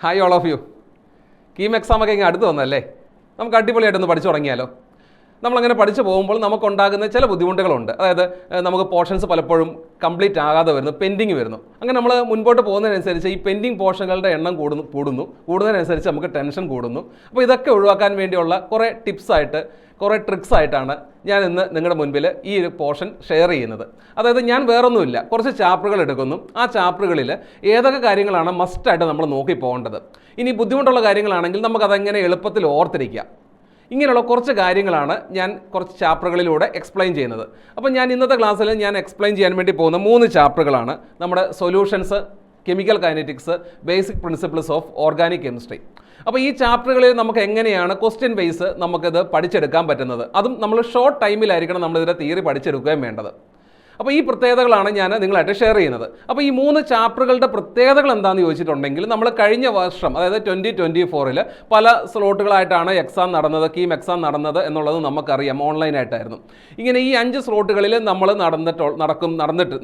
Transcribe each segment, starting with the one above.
Hi all of you. KEAM എക്സാമൊക്കെ ഇങ്ങനെ അടുത്ത് വന്നല്ലേ, നമുക്ക് അടിപൊളിയായിട്ടൊന്ന് പഠിച്ചു തുടങ്ങിയാലോ. നമ്മളങ്ങനെ പഠിച്ചു പോകുമ്പോൾ നമുക്കുണ്ടാകുന്ന ചില ബുദ്ധിമുട്ടുകളുണ്ട്. അതായത് നമുക്ക് പോർഷൻസ് പലപ്പോഴും കംപ്ലീറ്റ് ആകാതെ വരുന്നു, പെൻഡിങ് വരുന്നു. അങ്ങനെ നമ്മൾ മുൻപോട്ട് പോകുന്നതിനനുസരിച്ച് ഈ പെൻഡിങ് പോർഷനുകളുടെ എണ്ണം കൂടുന്നതിനനുസരിച്ച് നമുക്ക് ടെൻഷൻ കൂടുന്നു. അപ്പോൾ ഇതൊക്കെ ഒഴിവാക്കാൻ വേണ്ടിയുള്ള കുറേ ടിപ്സായിട്ട്, കുറേ ട്രിക്സ് ആയിട്ടാണ് ഞാൻ ഇന്ന് നിങ്ങളുടെ മുൻപിൽ ഈ ഒരു പോർഷൻ ഷെയർ ചെയ്യുന്നത്. അതായത് ഞാൻ വേറൊന്നുമില്ല, കുറച്ച് ചാപ്റ്ററുകൾ എടുക്കുന്നു. ആ ചാപ്റ്ററുകളിൽ ഏതൊക്കെ കാര്യങ്ങളാണ് മസ്റ്റായിട്ട് നമ്മൾ നോക്കി പോകേണ്ടത്. ഇനി ബുദ്ധിമുട്ടുള്ള കാര്യങ്ങളാണെങ്കിൽ നമുക്കതെങ്ങനെ എളുപ്പത്തിൽ ഓർത്തിരിക്കാം. ഇങ്ങനെയുള്ള കുറച്ച് കാര്യങ്ങളാണ് ഞാൻ കുറച്ച് ചാപ്റ്ററുകളിലൂടെ എക്സ്പ്ലെയിൻ ചെയ്യുന്നത്. അപ്പോൾ ഞാൻ ഇന്നത്തെ ക്ലാസ്സിൽ ഞാൻ എക്സ്പ്ലെയിൻ ചെയ്യാൻ വേണ്ടി പോകുന്ന 3 ചാപ്റ്ററുകളാണ് നമ്മുടെ solutions, chemical kinetics, basic principles of organic chemistry. അപ്പോൾ ഈ ചാപ്റ്ററുകളിൽ നമുക്ക് എങ്ങനെയാണ് ക്വസ്റ്റ്യൻ ബേസ് നമുക്കിത് പഠിച്ചെടുക്കാൻ പറ്റുന്നത്, അതും നമ്മൾ ഷോർട്ട് ടൈമിലായിരിക്കണം നമ്മളിതിൻ്റെ തിയറി പഠിച്ചെടുക്കുകയും വേണ്ടത്. അപ്പോൾ ഈ പ്രത്യേകതകളാണ് ഞാൻ നിങ്ങളായിട്ട് ഷെയർ ചെയ്യുന്നത്. അപ്പോൾ ഈ 3 ചാപ്റ്ററുകളുടെ പ്രത്യേകതകൾ എന്താണെന്ന് ചോദിച്ചിട്ടുണ്ടെങ്കിൽ, നമ്മൾ കഴിഞ്ഞ വർഷം അതായത് 2024 പല സ്ലോട്ടുകളായിട്ടാണ് എക്സാം നടന്നത്, കീം എക്സാം നടന്നത് എന്നുള്ളത് നമുക്കറിയാം. ഓൺലൈനായിട്ടായിരുന്നു. ഇങ്ങനെ ഈ 5 സ്ലോട്ടുകളിൽ നമ്മൾ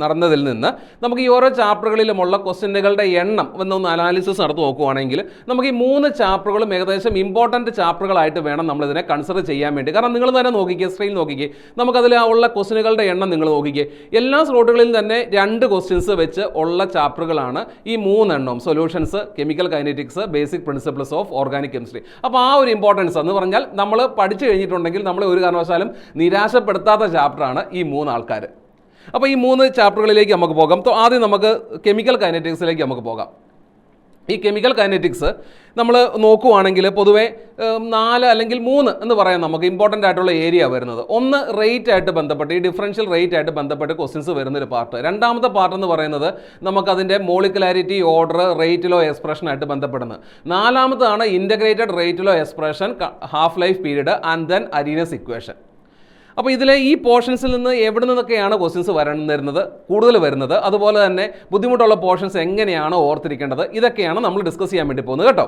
നടന്നതിൽ നിന്ന് നമുക്ക് ഈ ഓരോ ചാപ്റ്ററുകളിലുമുള്ള ക്വസ്റ്റ്യനുകളുടെ എണ്ണം എന്നൊന്ന് അനാലിസിസ് നടത്തി നോക്കുവാണെങ്കിൽ നമുക്ക് ഈ 3 ചാപ്റ്ററുകളും ഏകദേശം ഇമ്പോർട്ടൻറ്റ് ചാപ്റ്ററുകളായിട്ട് വേണം നമ്മളിതിനെ കൺസിഡർ ചെയ്യാൻ വേണ്ടി. കാരണം നിങ്ങൾ തന്നെ നോക്കിക്കേ, സ്ക്രീൻ നോക്കിക്കേ, നമുക്കതിൽ ഉള്ള ക്വസ്റ്റ്യനുകളുടെ എണ്ണം നിങ്ങൾ നോക്കിക്കേ. എല്ലാ സ്ലോട്ടുകളിലും തന്നെ 2 ക്വസ്റ്റ്യൻസ് വെച്ച് ഉള്ള ചാപ്റ്ററുകളാണ് ഈ 3 എണ്ണവും: solutions, chemical kinetics, basic principles of organic chemistry. അപ്പോൾ ആ ഒരു ഇമ്പോർട്ടൻസ് എന്ന് പറഞ്ഞാൽ നമ്മൾ പഠിച്ചു കഴിഞ്ഞിട്ടുണ്ടെങ്കിൽ നമ്മളെ ഒരു കാരണവശാലും നിരാശപ്പെടുത്താത്ത ചാപ്റ്ററാണ് ഈ 3 ആൾക്കാർ. അപ്പോൾ ഈ 3 ചാപ്റ്ററുകളിലേക്ക് നമുക്ക് പോകാം. ആദ്യം നമുക്ക് കെമിക്കൽ കൈനറ്റിക്സിലേക്ക് നമുക്ക് പോകാം. ഈ കെമിക്കൽ കൈനറ്റിക്സ് നമ്മൾ നോക്കുവാണെങ്കിൽ പൊതുവേ 4 അല്ലെങ്കിൽ 3 എന്ന് പറയാം നമുക്ക് ഇമ്പോർട്ടൻ്റ് ആയിട്ടുള്ള ഏരിയ വരുന്നത്. ഒന്ന് റേറ്റ് ആയിട്ട് ബന്ധപ്പെട്ട്, ഈ ഡിഫറൻഷ്യൽ റേറ്റ് ആയിട്ട് ബന്ധപ്പെട്ട് ക്വസ്റ്റ്യൻസ് വരുന്നൊരു പാർട്ട്. രണ്ടാമത്തെ പാർട്ട് എന്ന് പറയുന്നത് നമുക്കതിൻ്റെ മോളിക്കുലാരിറ്റി, ഓർഡർ, റേറ്റ് ലോ എക്സ്പ്രഷനായിട്ട് ബന്ധപ്പെടുന്നത്. നാലാമതാണ് integrated rate law expression, half life period and then Arrhenius equation. അപ്പോൾ ഇതിലെ ഈ പോർഷൻസിൽ നിന്ന് എവിടെ നിന്നൊക്കെയാണ് ക്വസ്റ്റ്യൻസ് കൂടുതൽ വരുന്നത്, അതുപോലെ തന്നെ ബുദ്ധിമുട്ടുള്ള പോർഷൻസ് എങ്ങനെയാണ് ഓർത്തിരിക്കേണ്ടത്, ഇതൊക്കെയാണ് നമ്മൾ ഡിസ്കസ് ചെയ്യാൻ വേണ്ടി പോകുന്നത് കേട്ടോ.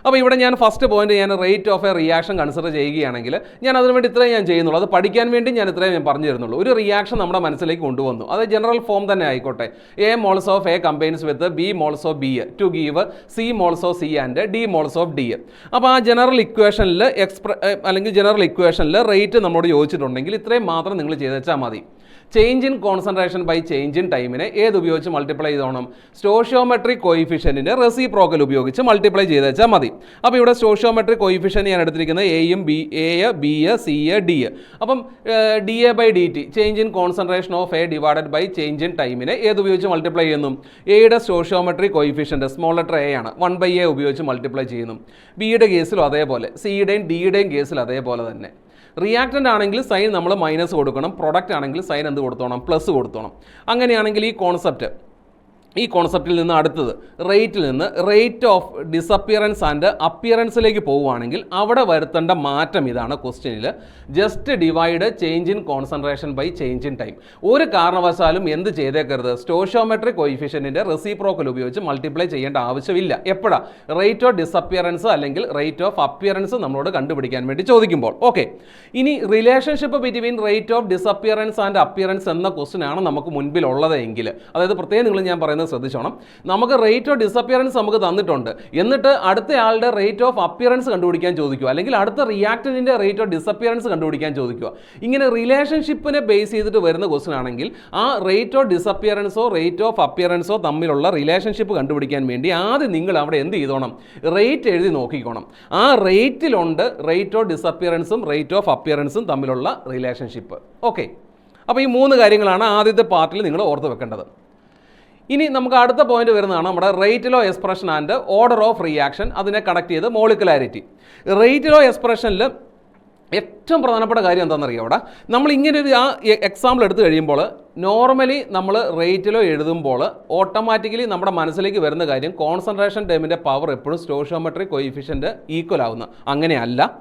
അപ്പോൾ ഇവിടെ ഞാൻ ഫസ്റ്റ് പോയിന്റ് ഞാൻ rate of a reaction consider ചെയ്യുകയാണെങ്കിൽ ഞാൻ അതിനുവേണ്ടി ഇത്രയും ഞാൻ ചെയ്യുന്നുള്ളൂ. അത് പഠിക്കാൻ വേണ്ടി ഞാൻ ഇത്രയും ഞാൻ പറഞ്ഞു തരുന്നുള്ളൂ. ഒരു റിയാക്ഷൻ നമ്മുടെ മനസ്സിലേക്ക് കൊണ്ടുവന്നു, അത് ജനറൽ ഫോം തന്നെ ആയിക്കോട്ടെ. A moles of A combines with B moles of B to give C moles of C and D moles of D. അപ്പോൾ ആ ജനറൽ ഇക്വേഷനിൽ ജനറൽ ഇക്വേഷനിൽ റേറ്റ് നമ്മളോട് ചോദിച്ചിട്ടുണ്ടെങ്കിൽ ഇത്രയും മാത്രം നിങ്ങൾ ചെയ്ത് വെച്ചാൽ മതി. Change in concentration by change in ടൈമിനെ ഉപയോഗിച്ച് മൾട്ടിപ്ലൈ ചെയ്തോണം? സ്റ്റോഷിയോമെട്രിക് കോയിഫിഷ്യൻറ്റിൻ്റെ റെസിപ്രോക്കൽ ഉപയോഗിച്ച് മൾട്ടിപ്ലൈ ചെയ്ത് വെച്ചാൽ മതി. അപ്പോൾ ഇവിടെ സ്റ്റോഷിയോമെട്രിക് കോയിഫിഷ്യൻ ഞാൻ എടുത്തിരിക്കുന്നത് എ, ബി, സി, ഡി. അപ്പം D A by D T, change in concentration of A divided by change in ടൈമിനെ ഉപയോഗിച്ച് മൾട്ടിപ്ലൈ ചെയ്യുന്നു? എയുടെ stoichiometric coefficient small letter A ആണ്, 1/a ഉപയോഗിച്ച് മൾട്ടിപ്ലൈ ചെയ്യുന്നു. ബിയുടെ കേസിലും അതേപോലെ, സിയുടെയും ഡിയുടെയും കേസിൽ അതേപോലെ തന്നെ. റിയാക്റ്റൻ്റ് ആണെങ്കിൽ സൈൻ നമ്മൾ മൈനസ് കൊടുക്കണം, പ്രൊഡക്റ്റ് ആണെങ്കിൽ സൈൻ എന്ത് കൊടുത്തോണം? പ്ലസ് കൊടുത്തോണം. അങ്ങനെയാണെങ്കിൽ ഈ കോൺസെപ്റ്റിൽ നിന്ന് അടുത്തത് റേറ്റിൽ നിന്ന് റേറ്റ് ഓഫ് ഡിസപ്പിയറൻസ് ആൻഡ് അപ്പിയറൻസിലേക്ക് പോവുകയാണെങ്കിൽ അവിടെ വരുത്തേണ്ട മാറ്റം ഇതാണ്. ക്വസ്റ്റ്യനിൽ just divide change in concentration by change in time. ഒരു കാരണവശാലും എന്ത് ചെയ്തേക്കരുത്? സ്റ്റോഷിയോമെട്രിക് കോയിഫിഷ്യൻറ്റിൻ്റെ റെസിപ്രോക്കൽ ഉപയോഗിച്ച് മൾട്ടിപ്ലൈ ചെയ്യേണ്ട ആവശ്യമില്ല. എപ്പോഴാണ്? റേറ്റ് ഓഫ് ഡിസപ്പിയറൻസ് അല്ലെങ്കിൽ റേറ്റ് ഓഫ് അപ്പിയറൻസ് നമ്മളോട് കണ്ടുപിടിക്കാൻ വേണ്ടി ചോദിക്കുമ്പോൾ. ഓക്കെ, ഇനി relationship between rate of disappearance and appearance എന്ന ക്വസ്റ്റ്യൻ ആണ് നമുക്ക് മുൻപിലുള്ളതെങ്കിൽ, അതായത് പ്രത്യേകം നിങ്ങൾ ഞാൻ പറയുന്നത് ശ്രദ്ധിച്ചോണം. നമുക്ക് റേറ്റ് ഓഫ് ഡിസപ്പിയറൻസ് നമുക്ക് തന്നിട്ടുണ്ട്, എന്നിട്ട് അടുത്ത ആളുടെ റേറ്റ് ഓഫ് അപ്പിയറൻസ് കണ്ടുപിടിക്കാൻ ചോദിക്കുക, അല്ലെങ്കിൽ അടുത്ത റിയാക്ടന്റിന്റെ റേറ്റ് ഓഫ് ഡിസപ്പിയറൻസ് കണ്ടുപിടിക്കാൻ ചോദിക്കുക. ഇങ്ങനെ റിലേഷൻഷിപ്പിനെ ബേസ് ചെയ്തിട്ട് വരുന്ന ക്വസ്റ്റ്യൻ ആണെങ്കിൽ ആ റേറ്റ് ഓഫ് ഡിസപ്പിയറൻസോ റേറ്റ് ഓഫ് അപ്പിയറൻസോ തമ്മിലുള്ള റിലേഷൻഷിപ്പ് കണ്ടുപിടിക്കാൻ വേണ്ടി ആദ്യം നിങ്ങൾ അവിടെ എന്ത് ചെയ്തോണം? റേറ്റ് എഴുതി നോക്കിക്കോണം. ആ റേറ്റിലുണ്ട് റേറ്റ് ഓഫ് ഡിസപ്പിയറൻസും റേറ്റ് ഓഫ് അപ്പിയറൻസും തമ്മിലുള്ള റിലേഷൻഷിപ്പ്. ഓക്കെ, അപ്പോൾ ഈ 3 കാര്യങ്ങളാണ് ആദ്യത്തെ പാർട്ടിൽ നിങ്ങൾ ഓർത്ത് വെക്കേണ്ടത്. ഇനി നമുക്ക് അടുത്ത പോയിന്റ് വരുന്നതാണ് നമ്മുടെ rate law expression and order of reaction. അതിനെ കണക്ട് ചെയ്ത് മോളിക്കുലാരിറ്റി. റേറ്റ് ലോ എക്സ്പ്രഷനിൽ ഏറ്റവും പ്രധാനപ്പെട്ട കാര്യം എന്താണെന്നറിയാം? അവിടെ നമ്മൾ ഇങ്ങനെ ഒരു എക്സാമ്പിൾ എടുത്തു കഴിയുമ്പോൾ നോർമലി നമ്മൾ റേറ്റ് ലോ എഴുതുമ്പോൾ ഓട്ടോമാറ്റിക്കലി നമ്മുടെ മനസ്സിലേക്ക് വരുന്ന കാര്യം കോൺസെൻട്രേഷൻ ടേമിൻ്റെ പവർ എപ്പോഴും സ്റ്റോഷിയോമെട്രിക് കോയിഫിഷ്യൻ്റ് ഈക്വൽ ആവുന്ന. അങ്ങനെയല്ല,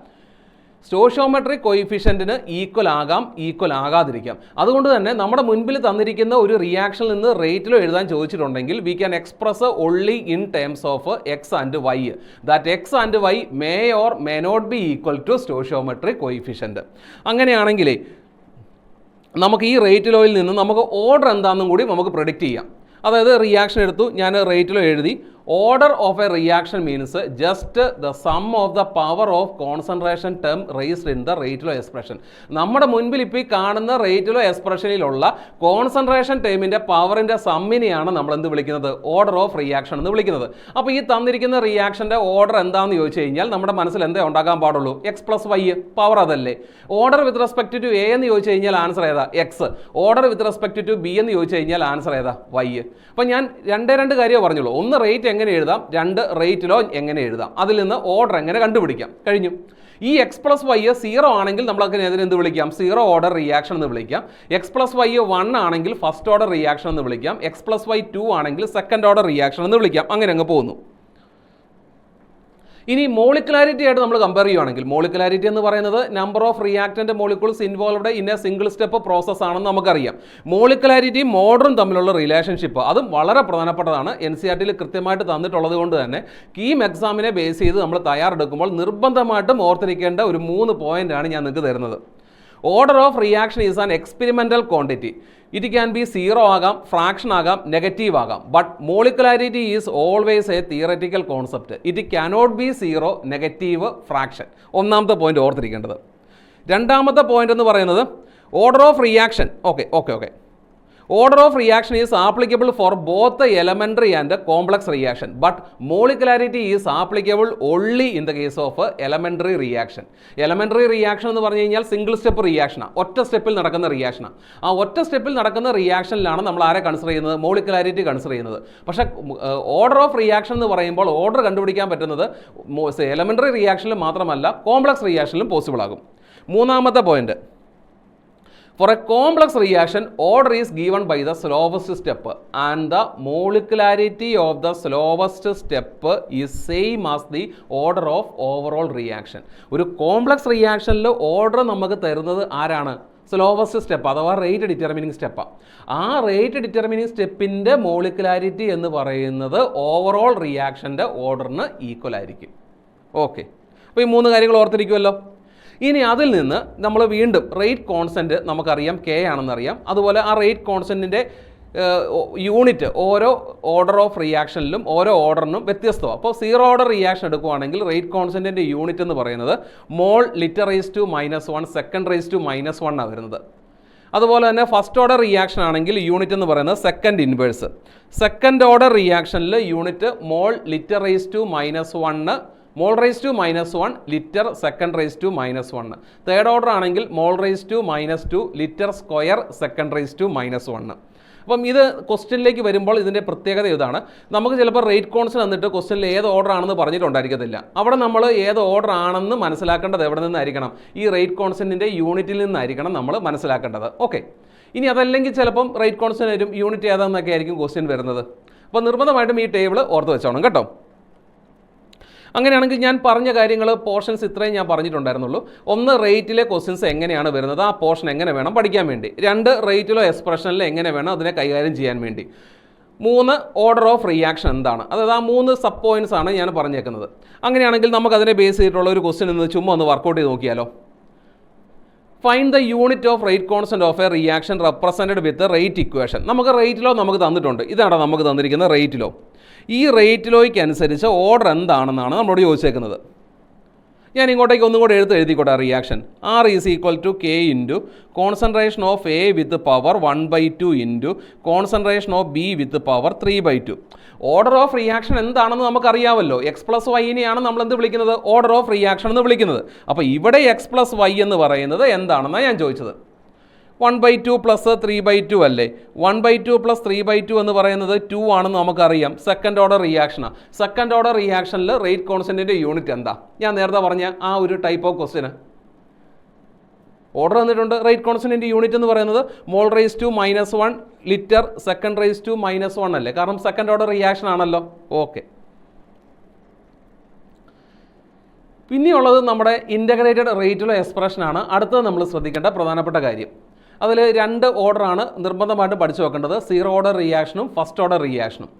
സ്റ്റോഷിയോമെട്രിക് കോയിഫിഷ്യൻറ്റിന് ഈക്വൽ ആകാം, ഈക്വൽ ആകാതിരിക്കാം. അതുകൊണ്ട് തന്നെ നമ്മുടെ മുൻപിൽ തന്നിരിക്കുന്ന ഒരു റിയാക്ഷനിൽ നിന്ന് റേറ്റിലോ എഴുതാൻ ചോദിച്ചിട്ടുണ്ടെങ്കിൽ we can express only in terms of X and Y. That X and Y may or may not be equal to stoichiometric coefficient. അങ്ങനെയാണെങ്കിൽ നമുക്ക് ഈ റേറ്റ് ലോയിൽ നിന്ന് നമുക്ക് ഓർഡർ എന്താണെന്നും കൂടി നമുക്ക് പ്രെഡിക്റ്റ് ചെയ്യാം. അതായത് റിയാക്ഷൻ എടുത്തു, ഞാൻ റേറ്റിലോ എഴുതി, order of a reaction means just the sum of the power of concentration term raised in the rate law expression. നമ്മുടെ മുൻപിൽ ഇപ്പോൾ ഈ കാണുന്ന റേറ്റ് ലോ എക്സ്പ്രഷനിലുള്ള കോൺസെൻട്രേഷൻ ടേമിൻ്റെ പവറിൻ്റെ സമ്മിനെയാണ് നമ്മൾ എന്ത് വിളിക്കുന്നത്? ഓർഡർ ഓഫ് റിയാക്ഷൻ എന്ന് വിളിക്കുന്നത്. അപ്പോൾ ഈ തന്നിരിക്കുന്ന റിയാക്ഷൻ്റെ ഓർഡർ എന്താണെന്ന് ചോദിച്ചു കഴിഞ്ഞാൽ നമ്മുടെ മനസ്സിൽ എന്താ ഉണ്ടാകാൻ പാടുള്ളൂ? എക്സ് പ്ലസ് വൈ, പവർ അതല്ലേ. Order with respect to A എന്ന് ചോദിച്ചു കഴിഞ്ഞാൽ ആൻസർ ഏതാ? X. Order with respect to B എന്ന് ചോദിച്ചു കഴിഞ്ഞാൽ ആൻസർ ഏതാ? വൈ. അപ്പോൾ ഞാൻ രണ്ട് കാര്യമേ പറഞ്ഞുള്ളൂ. ഒന്ന് റേറ്റ് എങ്ങനെ എഴുതാം, രണ്ട് റേറ്റ് ലോ എങ്ങനെ എഴുതാം, അതിൽ നിന്ന് ഓർഡർ എങ്ങനെ കണ്ടുപിടിക്കാം, കഴിഞ്ഞു. ഈ എക്സ് പ്ലസ് വൈ 0 ആണെങ്കിൽ നമ്മൾ അതിനെതിരെ എന്ത് വിളിക്കാം? 0 ഓർഡർ റിയാക്ഷൻ എന്ന് വിളിക്കാം. എക്സ് പ്ലസ് വൈ 1 ആണെങ്കിൽ ഫസ്റ്റ് ഓർഡർ റിയാക്ഷൻ എന്ന് വിളിക്കാം. എക്സ് പ്ലസ് വൈ 2 ആണെങ്കിൽ സെക്കൻഡ് ഓർഡർ റിയാക്ഷൻ എന്ന് വിളിക്കാം. അങ്ങനെ അങ്ങ് പോകുന്നു. ഇനി മോളിക്കുലാരിറ്റി ആയിട്ട് നമ്മൾ കമ്പയർ ചെയ്യുകയാണെങ്കിൽ, മോളിക്കുലാരിറ്റി എന്ന് പറയുന്നത് number of reactant molecules involved in A single step process ആണെന്ന് നമുക്കറിയാം. മോളിക്കുലാരിറ്റിയും മോഡറും തമ്മിലുള്ള റിലേഷൻഷിപ്പ് അതും വളരെ പ്രധാനപ്പെട്ടതാണ്. NCERT കൃത്യമായിട്ട് തന്നിട്ടുള്ളത് കൊണ്ട് തന്നെ കീം എക്സാമിനെ ബേസ് ചെയ്ത് നമ്മൾ തയ്യാറെടുക്കുമ്പോൾ നിർബന്ധമായിട്ടും ഓർത്തിരിക്കേണ്ട ഒരു 3 പോയിന്റാണ് ഞാൻ നിങ്ങൾക്ക് തരുന്നത്. Order of reaction is an experimental quantity. It can be 0 ആകാം, ഫ്രാക്ഷൻ ആകാം, നെഗറ്റീവ് ആകാം. But molecularity is always A theoretical concept. It cannot B 0, negative, fraction. ഒന്നാമത്തെ പോയിന്റ് ഓർത്തിരിക്കേണ്ടത്. രണ്ടാമത്തെ പോയിന്റ് എന്ന് പറയുന്നത് order of reaction. Okay Order of reaction is applicable for both the elementary and the complex reaction, but molecularity is applicable only in the case of elementary reaction. Elementary reaction എന്ന് പറഞ്ഞു കഴിഞ്ഞാൽ single step reaction, ഒറ്റ സ്റ്റെപ്പിൽ നടക്കുന്ന reaction. ആ ഒറ്റ സ്റ്റെപ്പിൽ നടക്കുന്ന റിയാക്ഷനിലാണ് നമ്മൾ ആരെ കൺസിഡർ ചെയ്യുന്നത്? മോളിക്കുലാരിറ്റി കൺസിഡർ ചെയ്യുന്നത്. പക്ഷേ ഓർഡർ ഓഫ് റിയാക്ഷൻ എന്ന് പറയുമ്പോൾ ഓർഡർ കണ്ടുപിടിക്കാൻ പറ്റുന്നത് എലമെൻ്ററി റിയാക്ഷനിൽ മാത്രമല്ല, കോംപ്ലക്സ് റിയാക്ഷനിലും പോസിബിൾ ആകും. മൂന്നാമത്തെ point, for a complex reaction, order is given by the slowest step and the molecularity of the slowest step is same as the order of overall reaction. ഒരു complex റിയാക്ഷനിൽ order നമുക്ക് തരുന്നത് ആരാണ്? Slowest step അഥവാ rate determining സ്റ്റെപ്പാണ്. ആ rate determining സ്റ്റെപ്പിൻ്റെ molecularity എന്ന് പറയുന്നത് overall റിയാക്ഷൻ്റെ ഓർഡറിന് ഈക്വൽ ആയിരിക്കും. ഓക്കെ, അപ്പോൾ ഈ 3 കാര്യങ്ങൾ ഓർത്തിരിക്കുമല്ലോ. ഇനി അതിൽ നിന്ന് നമ്മൾ വീണ്ടും റേറ്റ് കോൺസ്റ്റൻറ്റ് നമുക്കറിയാം, കെ ആണെന്നറിയാം. അതുപോലെ ആ റേറ്റ് കോൺസ്റ്റൻറ്റിൻ്റെ യൂണിറ്റ് ഓരോ ഓർഡർ ഓഫ് റിയാക്ഷനിലും ഓരോ ഓർഡറിനും വ്യത്യസ്തമാണ്. അപ്പോൾ 0 ഓർഡർ റിയാക്ഷൻ എടുക്കുകയാണെങ്കിൽ റേറ്റ് കോൺസ്റ്റൻറ്റിൻ്റെ യൂണിറ്റ് എന്ന് പറയുന്നത് mole litre raise to -1 second raise to -1 ആണ് വരുന്നത്. അതുപോലെ തന്നെ ഫസ്റ്റ് ഓർഡർ റിയാക്ഷൻ ആണെങ്കിൽ യൂണിറ്റ് എന്ന് പറയുന്നത് സെക്കൻഡ് ഇൻവേഴ്സ്. സെക്കൻഡ് ഓർഡർ റിയാക്ഷനിൽ unit mole litre raise to -1, mole raise to -1 litre second raise to -1. Third order ആണെങ്കിൽ mole raise to -2 litre square second raise to -1. അപ്പം ഇത് ക്വസ്റ്റ്യനിലേക്ക് വരുമ്പോൾ ഇതിൻ്റെ പ്രത്യേകത ഇതാണ്. നമുക്ക് ചിലപ്പോൾ റേറ്റ് കോൺസ്റ്റന്റ് എന്നിട്ട് ക്വസ്റ്റ്യനിൽ ഏത് ഓർഡർ ആണെന്ന് പറഞ്ഞിട്ടുണ്ടായിരിക്കത്തില്ല. അവിടെ നമ്മൾ ഏത് ഓർഡർ ആണെന്ന് മനസ്സിലാക്കേണ്ടത് എവിടെ നിന്നായിരിക്കണം? ഈ റേറ്റ് കോൺസ്റ്റന്റിൻ്റെ യൂണിറ്റിൽ നിന്നായിരിക്കണം നമ്മൾ മനസ്സിലാക്കേണ്ടത്. ഓക്കെ, ഇനി അതല്ലെങ്കിൽ ചിലപ്പം റേറ്റ് കോൺസ്റ്റന്റ് വരും, യൂണിറ്റ് ഏതാണെന്നൊക്കെ ആയിരിക്കും ക്വസ്റ്റ്യൻ വരുന്നത്. അപ്പോൾ നിർബന്ധമായിട്ടും ഈ ടേബിൾ ഓർത്ത് വെച്ചോണം കേട്ടോ. അങ്ങനെയാണെങ്കിൽ ഞാൻ പറഞ്ഞ കാര്യങ്ങൾ പോർഷൻസ് ഇത്രയും ഞാൻ പറഞ്ഞിട്ടുണ്ടായിരുന്നുള്ളൂ. ഒന്ന്, റേറ്റിലെ ക്വസ്റ്റ്യൻസ് എങ്ങനെയാണ് വരുന്നത്, ആ പോർഷൻ എങ്ങനെ വേണം പഠിക്കാൻ വേണ്ടി. 2, റേറ്റിലോ എക്സ്പ്രഷനിൽ എങ്ങനെ വേണം അതിനെ കൈകാര്യം ചെയ്യാൻ വേണ്ടി. 3, ഓർഡർ ഓഫ് റിയാക്ഷൻ എന്താണ്, അതായത് ആ 3 സബ് പോയിന്റ്സ് ആണ് ഞാൻ പറഞ്ഞേക്കുന്നത്. അങ്ങനെയാണെങ്കിൽ നമുക്ക് അതിനെ ബേസ് ചെയ്തിട്ടുള്ള ഒരു ക്വസ്റ്റ്യൻ എന്ന് ചുമ്മാ ഒന്ന് വർക്കൗട്ട് ചെയ്ത് നോക്കിയാലോ. Find the unit of rate constant of a reaction represented with rate equation. നമുക്ക് റേറ്റ് ലോ നമുക്ക് തന്നിട്ടുണ്ട്. ഇതാണ് നമുക്ക് തന്നിരിക്കുന്ന റേറ്റ് ലോ. ഈ റേറ്റ് ലോയ്ക്ക് അനുസരിച്ച് ഓർഡർ എന്താണെന്നാണ് നമ്മളോട് ചോദിച്ചേക്കുന്നത്. ഞാൻ ഇങ്ങോട്ടേക്ക് ഒന്നും കൂടെ എഴുതിക്കോട്ടെ. Reaction R is equal to K into concentration of A with power 1/2 into concentration of B with power 3/2. Order of reaction എന്താണെന്ന് നമുക്കറിയാമല്ലോ. എക്സ് പ്ലസ് വൈനെയാണ് നമ്മൾ എന്ത് വിളിക്കുന്നത്? ഓർഡർ ഓഫ് റിയാക്ഷൻ എന്ന് വിളിക്കുന്നത്. അപ്പോൾ ഇവിടെ എക്സ് പ്ലസ് വൈ എന്ന് പറയുന്നത് എന്താണെന്നാണ് ഞാൻ ചോദിച്ചത്. 1/2 പ്ലസ് 3/2 അല്ലേ? 1/2 പ്ലസ് 3/2 എന്ന് പറയുന്നത് 2 ആണെന്ന് നമുക്കറിയാം. സെക്കൻഡ് ഓർഡർ റിയാക്ഷനാണ്. സെക്കൻഡ് ഓർഡർ റിയാക്ഷനിൽ റേറ്റ് കോൺസ്റ്റന്റിൻ്റെ യൂണിറ്റ് എന്താ? ഞാൻ നേരത്തെ പറഞ്ഞ ആ ഒരു ടൈപ്പ് ഓഫ് ക്വസ്റ്റ്യന് ഓർഡർ തന്നിട്ടുണ്ട്. റേറ്റ് കോൺസ്റ്റന്റിൻ്റെ യൂണിറ്റ് എന്ന് പറയുന്നത് mole raise to -1 litre second raise to -1 അല്ലേ? കാരണം സെക്കൻഡ് ഓർഡർ റിയാക്ഷൻ ആണല്ലോ. ഓക്കെ, പിന്നെയുള്ളത് നമ്മുടെ ഇൻ്റഗ്രേറ്റഡ് റേറ്റിലോ എക്സ്പ്രഷനാണ്. അടുത്തത് നമ്മൾ ശ്രദ്ധിക്കേണ്ട പ്രധാനപ്പെട്ട കാര്യം. അതിൽ 2 ഓർഡറാണ് നിർബന്ധമായിട്ട് പഠിച്ചു വെക്കേണ്ടത്, 0 ഓർഡർ റിയാക്ഷനും ഫസ്റ്റ് ഓർഡർ റിയാക്ഷനും.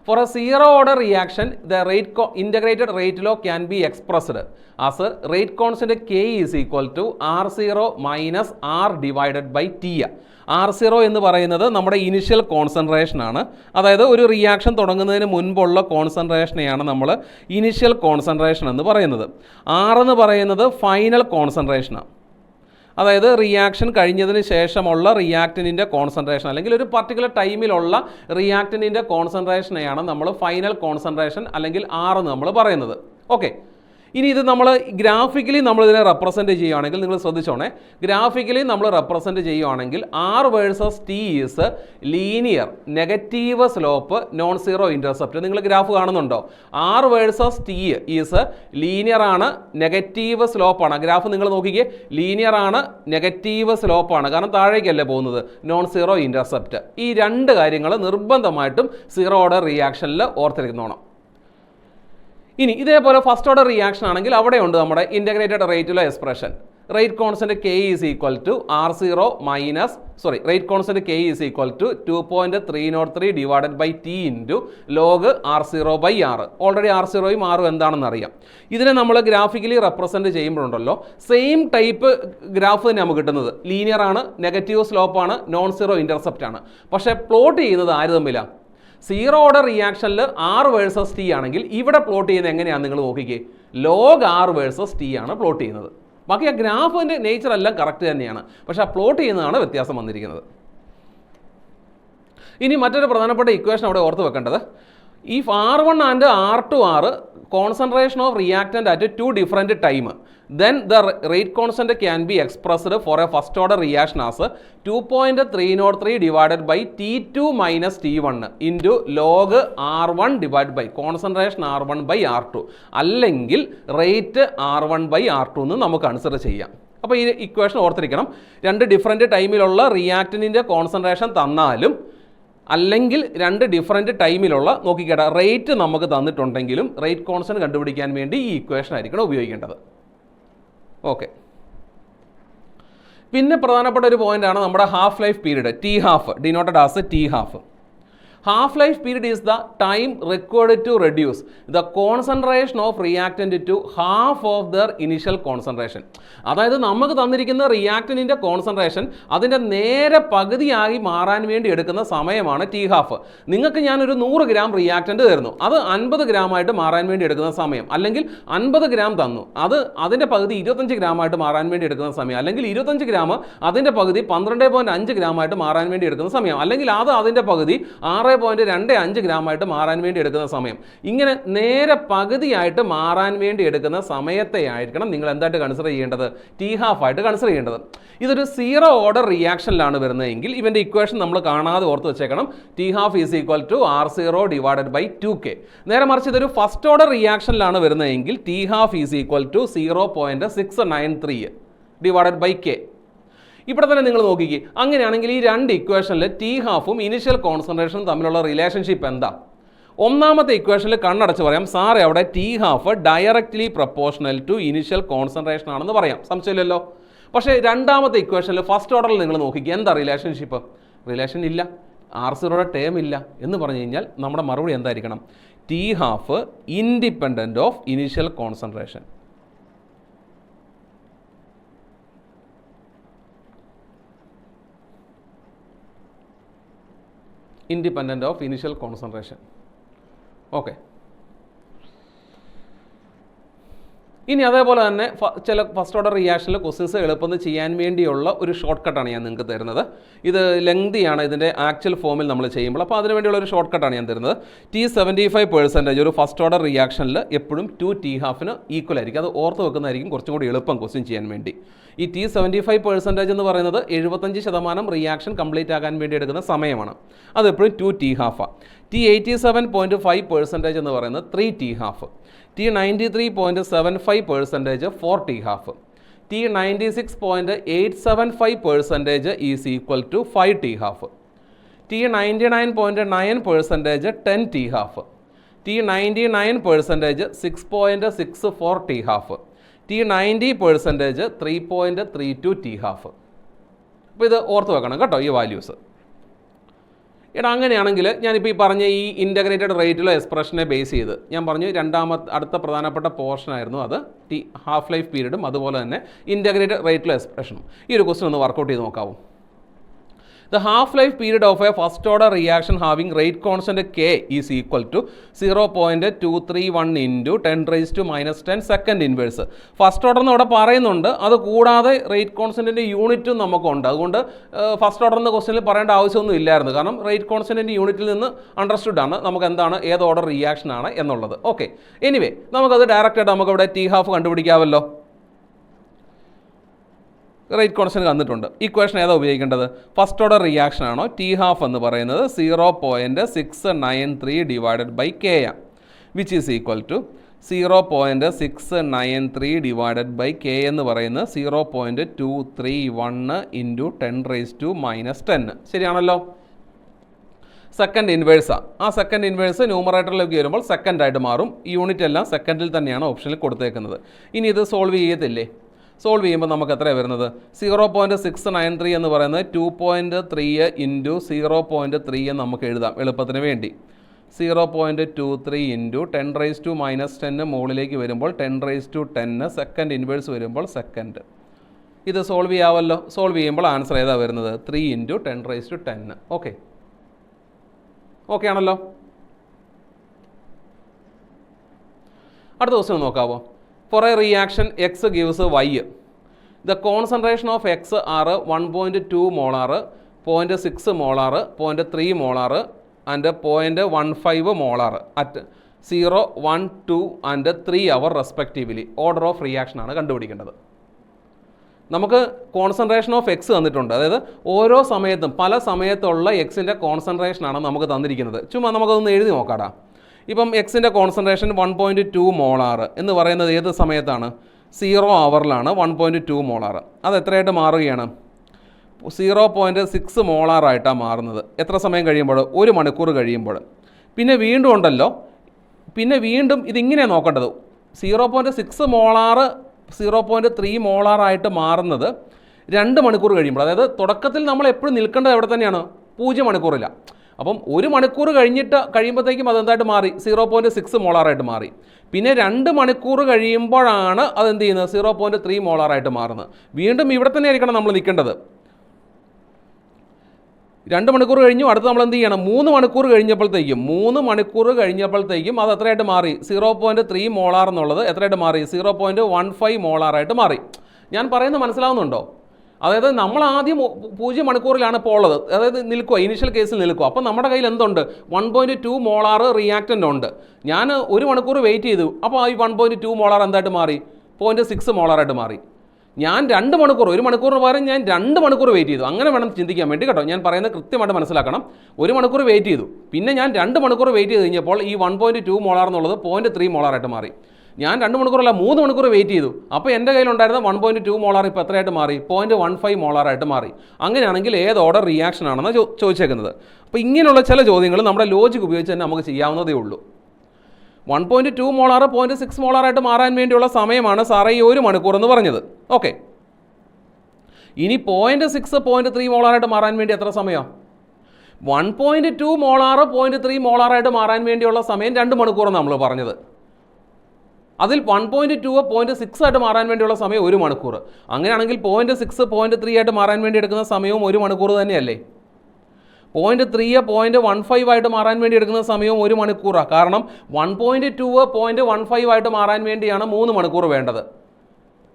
For a 0 order reaction the rate integrated rate law can be expressed as rate constant K is equal to R0 - R divided by T. R0 എന്ന് പറയുന്നത് നമ്മുടെ ഇനിഷ്യൽ കോൺസെൻട്രേഷൻ ആണ്. അതായത് ഒരു റിയാക്ഷൻ തുടങ്ങുന്നതിന് മുൻപുള്ള കോൺസെൻട്രേഷനെയാണ് നമ്മൾ ഇനിഷ്യൽ കോൺസെൻട്രേഷൻ എന്ന് പറയുന്നത്. R എന്ന് പറയുന്നത് ഫൈനൽ കോൺസെൻട്രേഷനാണ്. അതായത് റിയാക്ഷൻ കഴിഞ്ഞതിന് ശേഷമുള്ള റിയാക്റ്റൻറ്റിൻ്റെ കോൺസെൻട്രേഷൻ അല്ലെങ്കിൽ ഒരു പർട്ടിക്കുലർ ടൈമിലുള്ള റിയാക്റ്റൻറ്റിൻ്റെ കോൺസെൻട്രേഷനെയാണ് നമ്മൾ ഫൈനൽ കോൺസെൻട്രേഷൻ അല്ലെങ്കിൽ R എന്ന് നമ്മൾ പറയുന്നത്. ഓക്കെ, ഇനി ഇത് നമ്മൾ ഗ്രാഫിക്കലി നമ്മളിതിനെ റെപ്രസെൻറ്റ് ചെയ്യുകയാണെങ്കിൽ നിങ്ങൾ ശ്രദ്ധിച്ചോണേ, ഗ്രാഫിക്കലി നമ്മൾ റെപ്രസെൻറ്റ് ചെയ്യുകയാണെങ്കിൽ R versus T is linear negative slope non zero intercept. നിങ്ങൾ ഗ്രാഫ് കാണുന്നുണ്ടോ? R versus T is linear ആണ്, നെഗറ്റീവ് സ്ലോപ്പാണ്. ഗ്രാഫ് നിങ്ങൾ നോക്കിക്കേ, ലീനിയർ ആണ്, നെഗറ്റീവ് സ്ലോപ്പാണ്, കാരണം താഴേക്കല്ലേ പോകുന്നത്, നോൺ സീറോ ഇൻ്റർസെപ്റ്റ്. ഈ രണ്ട് കാര്യങ്ങൾ നിർബന്ധമായിട്ടും സീറോ ഓർഡർ റിയാക്ഷനിൽ ഓർത്തിരിക്കുന്നോണം. ഇനി ഇതേപോലെ ഫസ്റ്റ് ഓർഡർ റിയാക്ഷൻ ആണെങ്കിൽ അവിടെയുണ്ട് നമ്മുടെ ഇൻ്റഗ്രേറ്റഡ് റേറ്റിലെ expression. Rate constant K is equal to R0 minus rate constant K is equal to 2.303 divided by T into log R0/R. Already R0യും R എന്താണെന്ന് അറിയാം. ഇതിനെ നമ്മൾ ഗ്രാഫിക്കലി റെപ്രസെൻറ്റ് ചെയ്യുമ്പോഴുണ്ടല്ലോ സെയിം ടൈപ്പ് ഗ്രാഫ് തന്നെ നമുക്ക് കിട്ടുന്നത്. ലീനിയർ ആണ്, നെഗറ്റീവ് സ്ലോപ്പാണ്, നോൺ സീറോ ഇൻ്റർസെപ്റ്റ് ആണ്. പക്ഷേ പ്ലോട്ട് ചെയ്യുന്നത് ആര് തമ്മിലാണ്? സീറോ ഓർഡർ റിയാക്ഷനിൽ R വേഴ്സസ് T ആണെങ്കിൽ ഇവിടെ പ്ലോട്ട് ചെയ്യുന്നത് എങ്ങനെയാണ് നിങ്ങൾ നോക്കിക്കേ, ലോഗ് R വേഴ്സസ് T ആണ് പ്ലോട്ട് ചെയ്യുന്നത്. ബാക്കി ആ ഗ്രാഫിൻ്റെ നേച്ചർ എല്ലാം കറക്റ്റ് തന്നെയാണ്, പക്ഷേ ആ പ്ലോട്ട് ചെയ്യുന്നതാണ് വ്യത്യാസം വന്നിരിക്കുന്നത്. ഇനി മറ്റൊരു പ്രധാനപ്പെട്ട ഇക്വേഷൻ അവിടെ ഓർത്ത് വെക്കേണ്ടത്, if R1 and R2 are concentration of reactant at two different time, then the rate constant can be expressed for a first order reaction as 2.303 divided by T2 minus T1 into log R1 divided by concentration R1 by R2, അല്ലെങ്കിൽ rate R1 by R2 എന്ന് നമുക്ക് consider ചെയ്യാം. അപ്പോൾ ഈ equation ഓർത്തിരിക്കണം, രണ്ട് different ടൈമിലുള്ള റിയാക്റ്റൻറ്റിൻ്റെ concentration തന്നാലും അല്ലെങ്കിൽ രണ്ട് ഡിഫറൻറ്റ് ടൈമിലുള്ള നോക്കിക്കേട്ട റേറ്റ് നമുക്ക് തന്നിട്ടുണ്ടെങ്കിലും റേറ്റ് കോൺസ്റ്റൻറ്റ് കണ്ടുപിടിക്കാൻ വേണ്ടി ഈ ഇക്വേഷൻ ആയിരിക്കണം ഉപയോഗിക്കേണ്ടത്. ഓക്കെ, പിന്നെ പ്രധാനപ്പെട്ട ഒരു പോയിൻ്റാണ് നമ്മുടെ half life period, T half, denoted as T half. Half life period is the time required to reduce the concentration of reactant to half of their initial concentration. അതായത് നമുക്ക് തന്നിരിക്കുന്ന റിയാക്റ്റൻറ്റിൻ്റെ കോൺസെൻട്രേഷൻ അതിൻ്റെ നേരെ പകുതിയായി മാറാൻ വേണ്ടി എടുക്കുന്ന സമയമാണ് T ഹാഫ്. നിങ്ങൾക്ക് ഞാനൊരു 100 ഗ്രാം റിയാക്റ്റൻറ്റ് തരുന്നു, അത് 50 ഗ്രാമായിട്ട് മാറാൻ വേണ്ടി എടുക്കുന്ന സമയം, അല്ലെങ്കിൽ 50 ഗ്രാം തന്നു, അത് അതിൻ്റെ പകുതി 25 ഗ്രാമായിട്ട് മാറാൻ വേണ്ടി എടുക്കുന്ന സമയം, അല്ലെങ്കിൽ 25 ഗ്രാം അതിൻ്റെ പകുതി 12.5 ഗ്രാമായിട്ട് മാറാൻ വേണ്ടി എടുക്കുന്ന സമയം, അല്ലെങ്കിൽ അത് അതിൻ്റെ പകുതി 6.25 ഗ്രാമായിട്ട് മാറാൻ വേണ്ടി എടുക്കുന്ന സമയം. ഇങ്ങനെ നേരെ പകുതിയായിട്ട് മാറാൻ വേണ്ടി എടുക്കുന്ന സമയത്തെ ആയിരിക്കണം നിങ്ങൾ എന്തായിട്ട് കൺസിഡർ ചെയ്യേണ്ടത്, T ഹാഫ് ആയിട്ട് കൺസിഡർ ചെയ്യേണ്ടത്. ഇതൊരു സീറോ ഓർഡർ റിയാക്ഷനിലാണ് വരുന്നതെങ്കിൽ ഇവൻ്റെ ഇക്വേഷൻ നമ്മൾ കാണാതെ ഓർത്ത് വെച്ചേക്കണം, T half is equal to R0 divided by 2K. നേരെ മറിച്ച് ഇതൊരു ഫസ്റ്റ് ഓർഡർ റിയാക്ഷനിലാണ് വരുന്നതെങ്കിൽ T half is equal to 0.693 divided by K. ഇവിടെ തന്നെ നിങ്ങൾ നോക്കിക്കേ, അങ്ങനെയാണെങ്കിൽ ഈ രണ്ട് ഇക്വേഷനിൽ T ഹാഫും ഇനിഷ്യൽ കോൺസെൻട്രേഷനും തമ്മിലുള്ള റിലേഷൻഷിപ്പ് എന്താ? ഒന്നാമത്തെ ഇക്വേഷനിൽ കണ്ണടച്ച് പറയാം, സാറേ അവിടെ T half directly proportional to initial concentration ആണെന്ന് പറയാം, സംശയമില്ലല്ലോ. പക്ഷേ രണ്ടാമത്തെ ഇക്വേഷനിൽ ഫസ്റ്റ് ഓർഡറിൽ നിങ്ങൾ നോക്കിക്കേ, എന്താ റിലേഷൻഷിപ്പ്? റിലേഷൻ ഇല്ല, R0യുടെ ടേം ഇല്ല എന്ന് പറഞ്ഞു കഴിഞ്ഞാൽ നമ്മുടെ മറുപടി എന്തായിരിക്കണം? T half independent of initial concentration. Independent of initial concentration. Okay, ഇനി അതേപോലെ തന്നെ ചില ഫസ്റ്റ് ഓർഡർ റിയാക്ഷനിൽ ക്വസ്റ്റ്യൻസ് എളുപ്പത്തിൽ ചെയ്യാൻ വേണ്ടിയുള്ള ഒരു ഷോർട്ട് കട്ടാണ് ഞാൻ നിങ്ങൾക്ക് തരുന്നത്. ഇത് ലെങ്തിയാണ് ഇതിൻ്റെ ആക്ച്വൽ ഫോമിൽ നമ്മൾ ചെയ്യുമ്പോൾ, അപ്പോൾ അതിന് വേണ്ടിയുള്ള ഒരു ഷോർട്ട് കട്ടാണ് ഞാൻ തരുന്നത്. T75% ഒരു ഫസ്റ്റ് ഓർഡർ റിയാക്ഷനിൽ എപ്പോഴും 2T ഹാഫിന് ഈക്വൽ ആയിരിക്കും. അത് ഓർത്ത് വെക്കുന്നതായിരിക്കും കുറച്ചും കൂടി എളുപ്പം ക്വസ്റ്റ്യൻ ചെയ്യാൻ വേണ്ടി. ഈ T75% എന്ന് പറയുന്നത് 75% റിയാക്ഷൻ കംപ്ലീറ്റ് ആകാൻ വേണ്ടി എടുക്കുന്ന സമയമാണ്. അത് എപ്പോഴും 2T ഹാഫാണ്. T87.5% എന്ന് പറയുന്നത് 3T half. T93.75% 4T half. T96.875% is equal to 5T half. T99.9% 10T half. T99% 6.64T half. T90% 3.32T half. അപ്പോൾ ഇത് ഓർത്ത് വെക്കണം കേട്ടോ ഈ വാല്യൂസ്. അങ്ങനെയാണെങ്കിൽ ഞാനിപ്പോൾ ഈ പറഞ്ഞ ഈ ഇൻ്റഗ്രേറ്റഡ് റേറ്റിലെ എക്സ്പ്രഷനെ ബേസ് ചെയ്ത് ഞാൻ പറഞ്ഞു അടുത്ത പ്രധാനപ്പെട്ട പോർഷനായിരുന്നു അത് ഹാഫ് ലൈഫ് പീരീഡും അതുപോലെ തന്നെ ഇൻ്റഗ്രേറ്റഡ് റേറ്റിലെ എക്സ്പ്രഷനും. ഈ ഒരു ക്വസ്റ്റ്യൻ ഒന്ന് വർക്കൗട്ട് ചെയ്ത് നോക്കാവും. The half-life period of a first-order reaction having rate constant K is equal to 0.231 into 10 raised to minus 10 second inverse. First order എന്ന് ഇവിടെ പറയുന്നുണ്ട്, അത് കൂടാതെ റേറ്റ് കോൺസ്റ്റൻറ്റിൻ്റെ യൂണിറ്റും നമുക്കുണ്ട്. അതുകൊണ്ട് ഫസ്റ്റ് ഓർഡർ എന്ന ക്വസ്റ്റ്യനിൽ പറയേണ്ട ആവശ്യമൊന്നും ഇല്ലായിരുന്നു, കാരണം റേറ്റ് കോൺസ്റ്റൻറ്റിൻ്റെ യൂണിറ്റിൽ നിന്ന് അണ്ടർസ്റ്റുഡ് ആണ് നമുക്ക് എന്താണ് ഏത് ഓർഡർ റിയാക്ഷൻ ആണ് എന്നുള്ളത്. ഓക്കെ, എനിവേ നമുക്കത് ഡയറക്റ്റായിട്ട് നമുക്കിവിടെ ടി ഹാഫ് കണ്ടുപിടിക്കാമല്ലോ. റേറ്റ് കോൺസ്റ്റൻറ്റ് തന്നിട്ടുണ്ട്. ഇക്വേഷൻ ഏതാ ഉപയോഗിക്കേണ്ടത്? ഫസ്റ്റ് ഓർഡർ റിയാക്ഷൻ ആണോ? ടി ഹാഫ് എന്ന് പറയുന്നത് 0.693 ഡിവൈഡഡ് ബൈ കെ ആണ്, which is equal to 0.693 divided by K എന്ന് പറയുന്നത് 0.231 ഇൻറ്റു 10 റേസ് ടു മൈനസ് 10. ശരിയാണല്ലോ. സെക്കൻഡ് ഇൻവേഴ്സാണ്. ആ സെക്കൻഡ് ഇൻവേഴ്സ് ന്യൂമറേറ്ററിലേക്ക് വരുമ്പോൾ സെക്കൻഡായിട്ട് മാറും. യൂണിറ്റ് എല്ലാം സെക്കൻഡിൽ തന്നെയാണ് ഓപ്ഷനിൽ കൊടുത്തേക്കുന്നത്. ഇനി ഇത് സോൾവ് ചെയ്യത്തില്ലേ? സോൾവ് ചെയ്യുമ്പോൾ നമുക്ക് എത്രയാണ് വരുന്നത്? 0.693 എന്ന് പറയുന്നത് 2.3 ഇൻറ്റു 0.3 എന്ന് നമുക്ക് എഴുതാം എളുപ്പത്തിന് വേണ്ടി. 0.23 ഇൻറ്റു 10 റേസ് ടു മൈനസ് 10 മുകളിലേക്ക് വരുമ്പോൾ 10 റേസ് ടു 10 സെക്കൻഡ് ഇൻവേഴ്സ് വരുമ്പോൾ സെക്കൻഡ്. ഇത് സോൾവ് ചെയ്യാമല്ലോ. സോൾവ് ചെയ്യുമ്പോൾ ആൻസർ ഏതാ വരുന്നത്? 3 into 10 raise to 10. Okay, okay ആണല്ലോ. അടുത്ത ക്വസ്റ്റ്യൻ നോക്കാമോ? For a reaction X gives Y. The concentration of X are 1.2 molar, 0.6 molar, 0.3 molar and 0.15 molar at 0, 1, 2 and 3 hour respectively. Order of reaction ആണ് കണ്ടുപിടിക്കേണ്ടത്. നമുക്ക് concentration of X തന്നിട്ടുണ്ട്, അതായത് ഓരോ സമയത്തും പല സമയത്തുള്ള എക്സിൻ്റെ കോൺസെൻട്രേഷനാണ് നമുക്ക് തന്നിരിക്കുന്നത്. ചുമ്മാ നമുക്കതൊന്ന് എഴുതി നോക്കാടാ. ഇപ്പം എക്സിൻ്റെ കോൺസെൻട്രേഷൻ 1.2 മോളാർ എന്ന് പറയുന്നത് ഏത് സമയത്താണ്? 0 ഹവറിലാണ് 1.2 മോളാർ. അത് എത്രയായിട്ട് മാറുകയാണ്? 0.6 മോളാറായിട്ടാണ് മാറുന്നത്. എത്ര സമയം കഴിയുമ്പോൾ? 1 മണിക്കൂർ കഴിയുമ്പോൾ. പിന്നെ വീണ്ടും ഉണ്ടല്ലോ, പിന്നെ വീണ്ടും ഇതിങ്ങനെ നോക്കേണ്ടത്. 0.6 മോളാർ 0.3 മോളാറായിട്ട് മാറുന്നത് 2 മണിക്കൂർ കഴിയുമ്പോൾ. അതായത് തുടക്കത്തിൽ നമ്മൾ എപ്പോഴും നിൽക്കേണ്ടത് എവിടെ തന്നെയാണ്? 0 മണിക്കൂറില്ല. അപ്പം 1 മണിക്കൂർ കഴിയുമ്പോഴത്തേക്കും അതെന്തായിട്ട് മാറി? 0.6 മോളാറായിട്ട് മാറി. പിന്നെ 2 മണിക്കൂർ കഴിയുമ്പോഴാണ് അതെന്ത് ചെയ്യുന്നത്? 0.3 മോളാറായിട്ട് മാറുന്നത്. വീണ്ടും ഇവിടെ തന്നെ ആയിരിക്കണം നമ്മൾ നിൽക്കേണ്ടത്. 2 മണിക്കൂർ കഴിഞ്ഞു, അടുത്ത് നമ്മൾ എന്ത് ചെയ്യണം? 3 മണിക്കൂർ കഴിഞ്ഞപ്പോഴത്തേക്കും അത് എത്രയായിട്ട് മാറി? 0.3 മോളാർ എന്നുള്ളത് എത്രയായിട്ട് മാറി? 0.15 മോളാറായിട്ട് മാറി. ഞാൻ പറയുന്നത് മനസ്സിലാവുന്നുണ്ടോ? അതായത് നമ്മൾ ആദ്യം 0 മണിക്കൂറിലാണ് ഇപ്പോൾ ഉള്ളത്, അതായത് നിൽക്കുക, ഇനീഷ്യൽ കേസിൽ നിൽക്കുക. അപ്പോൾ നമ്മുടെ കയ്യിൽ എന്തുണ്ട്? 1.2 മോളാർ റിയാക്റ്റൻ്റ് ഉണ്ട്. ഞാൻ 1 മണിക്കൂർ വെയിറ്റ് ചെയ്തു, അപ്പോൾ ഈ 1.2 മോളാർ എന്തായിട്ട് മാറി? 0.6 മോളാറായിട്ട് മാറി. ഞാൻ 2 മണിക്കൂർ, 1 മണിക്കൂറിന് പകരം ഞാൻ 2 മണിക്കൂർ വെയിറ്റ് ചെയ്തു. അങ്ങനെ വേണം ചിന്തിക്കാൻ വേണ്ടി കേട്ടോ. ഞാൻ പറയുന്നത് കൃത്യമായിട്ട് മനസ്സിലാക്കണം. 1 മണിക്കൂർ വെയിറ്റ് ചെയ്തു, പിന്നെ ഞാൻ 2 മണിക്കൂർ വെയിറ്റ് ചെയ്ത് കഴിഞ്ഞപ്പോൾ ഈ 1.2 മോളാർ എന്നുള്ളത് 0.3 മോളാറായിട്ട് മാറി. ഞാൻ 2 മണിക്കൂറല്ല 3 മണിക്കൂർ വെയിറ്റ് ചെയ്തു, അപ്പോൾ എൻ്റെ കയ്യിലുണ്ടായിരുന്ന 1.2 മോളാർ ഇപ്പോൾ എത്രയായിട്ട് മാറി? 0.15 മോളാറായിട്ട് മാറി. അങ്ങനെയാണെങ്കിൽ ഏത് ഓർഡർ റിയാക്ഷൻ ആണെന്ന് ചോദിച്ചേക്കുന്നത്. അപ്പോൾ ഇങ്ങനെയുള്ള ചില ചോദ്യങ്ങൾ നമ്മുടെ ലോജിക് ഉപയോഗിച്ച് തന്നെ നമുക്ക് ചെയ്യാവുന്നതേ ഉള്ളൂ. 1.2 മോളാർ 0.6 മോളാറായിട്ട് മാറാൻ വേണ്ടിയുള്ള സമയമാണ് സാറേ ഈ 1 മണിക്കൂർ എന്ന് പറഞ്ഞത്. ഓക്കെ, ഇനി 0.6 0.3 മോളാറായിട്ട് മാറാൻ വേണ്ടി എത്ര സമയമാണ്? 1.2 മോളാർ 0.3 മോളാറായിട്ട് മാറാൻ വേണ്ടിയുള്ള സമയം 2 മണിക്കൂർ നമ്മൾ പറഞ്ഞത്. അതിൽ 1.2 0.6 ആയിട്ട് മാറാൻ വേണ്ടിയുള്ള സമയം 1 മണിക്കൂർ. അങ്ങനെയാണെങ്കിൽ 0.6 0.3 ആയിട്ട് മാറാൻ വേണ്ടി എടുക്കുന്ന സമയവും 1 മണിക്കൂർ തന്നെയല്ലേ? 0.3 0.15 ആയിട്ട് മാറാൻ വേണ്ടി എടുക്കുന്ന സമയവും 1 മണിക്കൂറാണ്. കാരണം 1.2 0.15 ആയിട്ട് മാറാൻ വേണ്ടിയാണ് 3 മണിക്കൂർ വേണ്ടത്.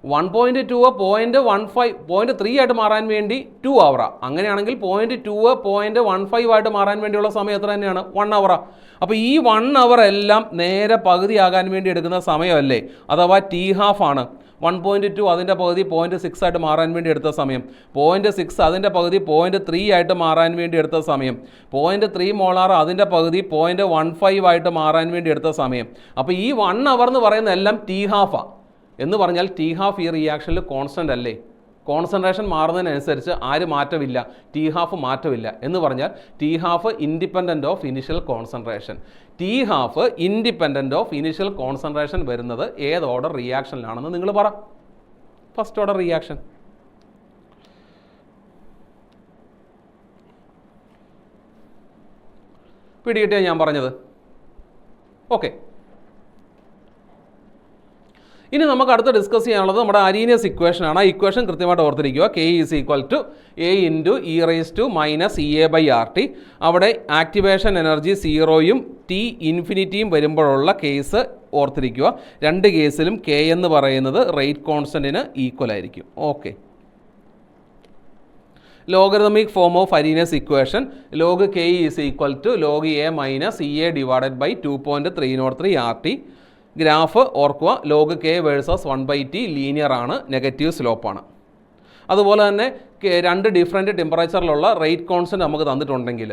1.2 0.3 ആയിട്ട് മാറാൻ വേണ്ടി 2 ഹവറാണ്. അങ്ങനെയാണെങ്കിൽ 0.2 0.15 ആയിട്ട് മാറാൻ വേണ്ടിയുള്ള സമയം എത്ര തന്നെയാണ്? 1 ഹവറാണ്. അപ്പോൾ ഈ 1 ഹവർ എല്ലാം നേരെ പകുതിയാകാൻ വേണ്ടി എടുക്കുന്ന സമയമല്ലേ, അഥവാ ടി ഹാഫ് ആണ്. 1.2 അതിൻ്റെ പകുതി 0.6 ആയിട്ട് മാറാൻ വേണ്ടി എടുത്ത സമയം, 0.6 അതിൻ്റെ പകുതി 0.3 ആയിട്ട് മാറാൻ വേണ്ടി എടുത്ത സമയം, 0.3 മോളാർ അതിൻ്റെ പകുതി 0.15 ആയിട്ട് മാറാൻ വേണ്ടി എടുത്ത സമയം. അപ്പോൾ ഈ 1 ഹവർ എന്ന് പറയുന്ന എല്ലാം ടി ഹാഫാണ്. എന്ന് പറഞ്ഞാൽ ടി ഹാഫ് ഈ റിയാക്ഷനിൽ കോൺസ്റ്റൻ്റ് അല്ലേ? കോൺസെൻട്രേഷൻ മാറുന്നതിനനുസരിച്ച് ആര് മാറ്റമില്ല? ടി ഹാഫ് മാറ്റമില്ല. എന്ന് പറഞ്ഞാൽ T half independent of initial concentration. T half independent of initial concentration വരുന്നത് ഏത് ഓർഡർ റിയാക്ഷനിലാണെന്ന് നിങ്ങൾ പറ. First order reaction. പിടികിട്ടിയ ഞാൻ പറഞ്ഞത്? ഓക്കെ, ഇനി നമുക്ക് അടുത്ത് ഡിസ്കസ് ചെയ്യാനുള്ളത് നമ്മുടെ അരീനിയസ് ഇക്വേഷൻ ആണ്. ആ ഇക്വേഷൻ കൃത്യമായിട്ട് ഓർത്തിരിക്കുക. K is equal to A into E raise to minus EA/RT. അവിടെ ആക്ടിവേഷൻ എനർജി 0യും T ഇൻഫിനിറ്റിയും വരുമ്പോഴുള്ള കേസ് ഓർത്തിരിക്കുക. രണ്ട് കേസിലും K എന്ന് പറയുന്നത് റേറ്റ് കോൺസ്റ്റൻറ്റിന് ഈക്വൽ ആയിരിക്കും. Okay. Logarithmic form of Arrhenius equation log K is equal to log A minus EA divided by 2.303 RT. Graph ഓർക്കുക, log K versus 1/T linear ആണ്, നെഗറ്റീവ് സ്ലോപ്പാണ്. അതുപോലെ തന്നെ രണ്ട് ഡിഫറെൻറ്റ് ടെമ്പറേച്ചറിലുള്ള റേറ്റ് കോൺസ്റ്റൻറ്റ് നമുക്ക് തന്നിട്ടുണ്ടെങ്കിൽ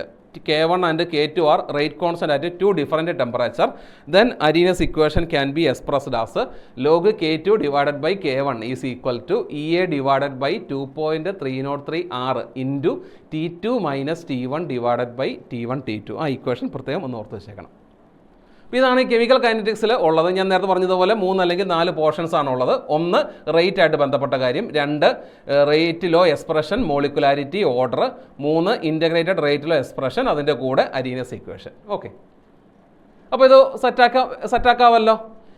K1 and K2 are rate constant at 2 different temperature, then Arrhenius equation can be expressed as log K2 divided by K1 is equal to EA divided by 2.303 R into T2 minus T1 divided by T1 T2. ആ equation പ്രത്യേകം ഒന്ന് ഓർത്ത് വെച്ചേക്കണം. ഇതാണ് ഈ chemical കൈനറ്റിക്സിൽ ഉള്ളത്. ഞാൻ നേരത്തെ പറഞ്ഞതുപോലെ 3 അല്ലെങ്കിൽ 4 പോർഷൻസ് ആണുള്ളത്. ഒന്ന് റേറ്റ് ആയിട്ട് ബന്ധപ്പെട്ട കാര്യം, 2 റേറ്റിലോ expression molecularity order, 3 integrated റേറ്റിലോ expression, അതിൻ്റെ കൂടെ അരീനിയസ് ഇക്വേഷൻ. ഓക്കെ, അപ്പോൾ ഇത് സെറ്റാക്കാവല്ലോ.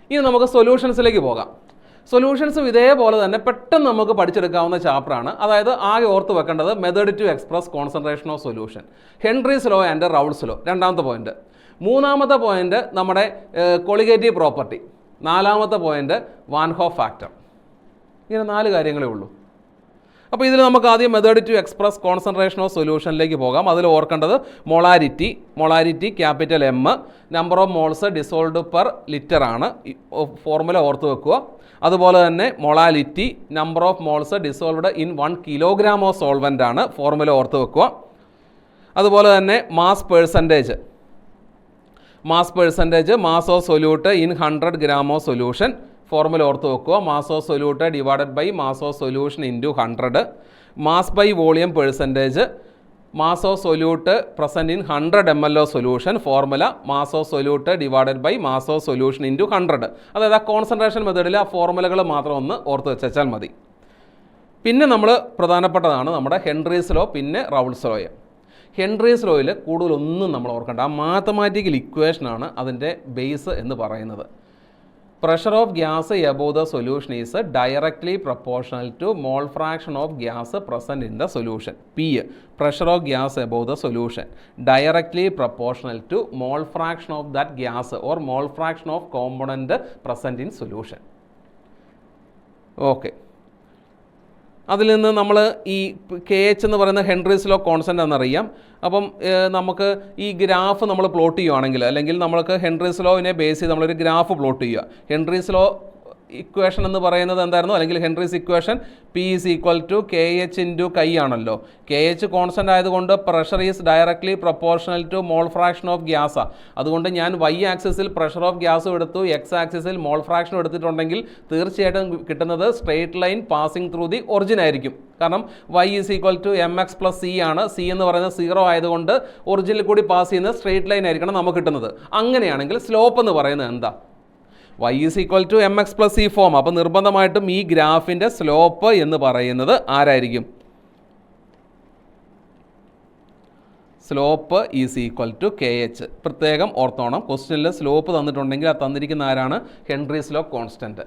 ഇനി നമുക്ക് സൊല്യൂഷൻസിലേക്ക് പോകാം. സൊല്യൂഷൻസും ഇതേപോലെ തന്നെ പെട്ടെന്ന് നമുക്ക് പഠിച്ചെടുക്കാവുന്ന ചാപ്റ്ററാണ്. അതായത് ആകെ ഓർത്ത് വെക്കേണ്ടത് method to express concentration of solution, Henry's law and Raoult's law, രണ്ടാമത്തെ പോയിന്റ്. മൂന്നാമത്തെ പോയിന്റ് നമ്മുടെ കൊളിഗേറ്റീവ് പ്രോപ്പർട്ടി. നാലാമത്തെ പോയിന്റ് വാൻ ഹോഫ് ഫാക്ടർ. ഇങ്ങനെ 4 കാര്യങ്ങളേ ഉള്ളൂ. അപ്പോൾ ഇതിൽ നമുക്ക് ആദ്യം method to express concentration of സൊല്യൂഷനിലേക്ക് പോകാം. അതിൽ ഓർക്കേണ്ടത് molarity capital M, number of moles dissolved per litre ആണ്, ഫോർമുല ഓർത്ത് വെക്കുക. അതുപോലെ തന്നെ molality number of moles dissolved in 1 kilogram of solvent ആണ്, ഫോർമുല ഓർത്ത് വെക്കുക. അതുപോലെ തന്നെ mass percentage mass of solute in 100 gram of solution, formula ഓർത്ത് വെക്കുക. Mass of solute divided by mass of solution into 100. Mass by volume percentage, mass of solute present in 100 ml of solution, formula mass of solute divided by mass of solution into 100. അതായത് ആ concentration മെത്തേഡിൽ ആ ഫോർമുലകൾ മാത്രം ഒന്ന് ഓർത്ത് വെച്ചാൽ മതി. പിന്നെ നമ്മൾ പ്രധാനപ്പെട്ടതാണ് നമ്മുടെ ഹെൻറീസ് ലോ, പിന്നെ റൗൾസ് ലോയും. ഹെൻറീസ് ലോയിൽ കൂടുതലൊന്നും നമ്മൾ ഓർക്കേണ്ട, ആ മാത്തമാറ്റിക്കൽ ഇക്വേഷനാണ് അതിൻ്റെ ബേസ് എന്ന് പറയുന്നത്. Pressure of gas above the solution is directly proportional to mole fraction of gas present in the solution. P, pressure of gas above the solution directly proportional to mole fraction of that gas or mall fraction of component present in solution. Okay, അതിൽ നിന്ന് നമ്മൾ ഈ KH എന്ന് പറയുന്ന Henry's law constant എന്നറിയാം. അപ്പം നമുക്ക് ഈ ഗ്രാഫ് നമ്മൾ പ്ലോട്ട് ചെയ്യുകയാണെങ്കിൽ, അല്ലെങ്കിൽ നമ്മൾക്ക് ഹെൻറീസ് ലോവിനെ ബേസ് ചെയ്ത് നമ്മളൊരു ഗ്രാഫ് പ്ലോട്ട് ചെയ്യുക. ഹെൻറീസ് ലോ ഇക്വേഷൻ എന്ന് പറയുന്നത് എന്തായിരുന്നു, അല്ലെങ്കിൽ Henry's equation P is equal to KH into chi ആണല്ലോ. KH കോൺസ്റ്റൻ്റ് ആയതുകൊണ്ട് pressure is directly proportional to mole fraction of ഗ്യാസാണ്. അതുകൊണ്ട് ഞാൻ Y ആക്സിസിൽ പ്രഷർ ഓഫ് ഗ്യാസും എടുത്തു, X ആക്സിസിൽ മോൾ ഫ്രാക്ഷനും എടുത്തിട്ടുണ്ടെങ്കിൽ തീർച്ചയായിട്ടും കിട്ടുന്നത് straight line passing through the origin ആയിരിക്കും. കാരണം Y is equal to mx plus C ആണ്. C എന്ന് പറയുന്നത് 0 ആയതുകൊണ്ട് ഒറിജിനിൽ കൂടി പാസ് ചെയ്യുന്ന സ്ട്രെയിറ്റ് ലൈൻ ആയിരിക്കണം നമുക്ക് കിട്ടുന്നത്. അങ്ങനെയാണെങ്കിൽ സ്ലോപ്പ് എന്ന് പറയുന്നത് എന്താ? Y is equal to mx plus C form. അപ്പോൾ നിർബന്ധമായിട്ടും ഈ ഗ്രാഫിൻ്റെ സ്ലോപ്പ് എന്ന് പറയുന്നത് ആരായിരിക്കും? Slope is equal to KH. പ്രത്യേകം ഓർത്തോണം, ക്വസ്റ്റ്യനിൽ സ്ലോപ്പ് തന്നിട്ടുണ്ടെങ്കിൽ അത് തന്നിരിക്കുന്ന ആരാണ്? Henry's law constant.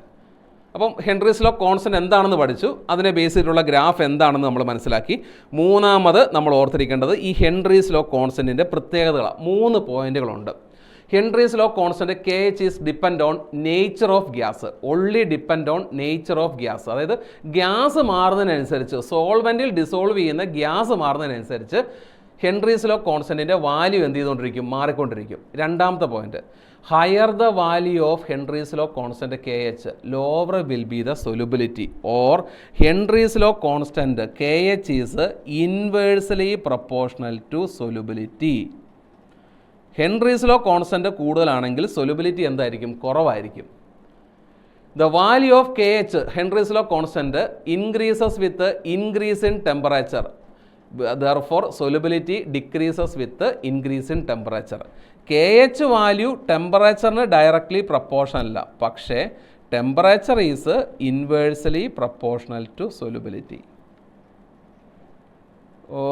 അപ്പം ഹെൻറീസ് ലോ കോൺസ്റ്റൻറ്റ് എന്താണെന്ന് പഠിച്ചു, അതിനെ ബേസ് ചെയ്തിട്ടുള്ള ഗ്രാഫ് എന്താണെന്ന് നമ്മൾ മനസ്സിലാക്കി. മൂന്നാമത് നമ്മൾ ഓർത്തിരിക്കേണ്ടത് ഈ ഹെൻറീസ് ലോ കോൺസ്റ്റൻറ്റിൻ്റെ പ്രത്യേകതകളാണ്. 3 പോയിന്റുകളുണ്ട്. Henry's law constant KH is depend on nature of gas, only depend on nature of gas. അതായത് ഗ്യാസ് മാറുന്നതിനനുസരിച്ച്, സോൾവെൻറ്റിൽ ഡിസോൾവ് ചെയ്യുന്ന ഗ്യാസ് മാറുന്നതിനനുസരിച്ച് ഹെൻറീസ് ലോ കോൺസ്റ്റൻറ്റിൻ്റെ വാല്യൂ എന്ത് ചെയ്തുകൊണ്ടിരിക്കും? മാറിക്കൊണ്ടിരിക്കും. രണ്ടാമത്തെ point, higher the value of Henry's law constant KH, lower will be the solubility. Or Henry's law constant KH is inversely proportional to solubility. Henry's law constant കൂടുതലാണെങ്കിൽ solubility എന്തായിരിക്കും? കുറവായിരിക്കും. The value of KH, Henry's law constant, increases with increase in temperature. Therefore, solubility decreases with the increase in temperature. KH value ടെമ്പറേച്ചറിന് directly proportional അല്ല, പക്ഷേ temperature is inversely proportional to solubility.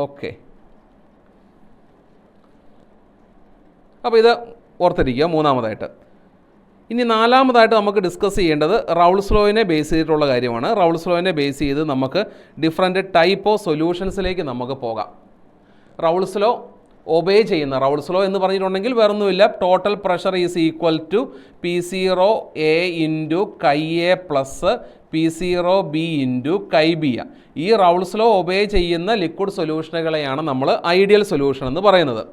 Okay, അപ്പോൾ ഇത് ഓർത്തിരിക്കുക. മൂന്നാമതായിട്ട് ഇനി നാലാമതായിട്ട് നമുക്ക് ഡിസ്കസ് ചെയ്യേണ്ടത് റൗൾസ് ലോയിനെ ബേസ് ചെയ്തിട്ടുള്ള കാര്യമാണ്. റൗൾസ് ലോയിനെ ബേസ് ചെയ്ത് നമുക്ക് ഡിഫറെൻറ്റ് ടൈപ്പ് ഓഫ് സൊല്യൂഷൻസിലേക്ക് നമുക്ക് പോകാം. റൗൾസ് ലോ ഒബേ ചെയ്യുന്ന, റൗൾസ് ലോ എന്ന് പറഞ്ഞിട്ടുണ്ടെങ്കിൽ വേറൊന്നുമില്ല, total pressure is equal to P0 A into chi A plus P0 B into chi B. ഈ റൗൾസ് ലോ ഒബേ ചെയ്യുന്ന ലിക്വിഡ് സൊല്യൂഷനുകളെയാണ് നമ്മൾ ഐഡിയൽ സൊല്യൂഷൻ എന്ന് പറയുന്നത്.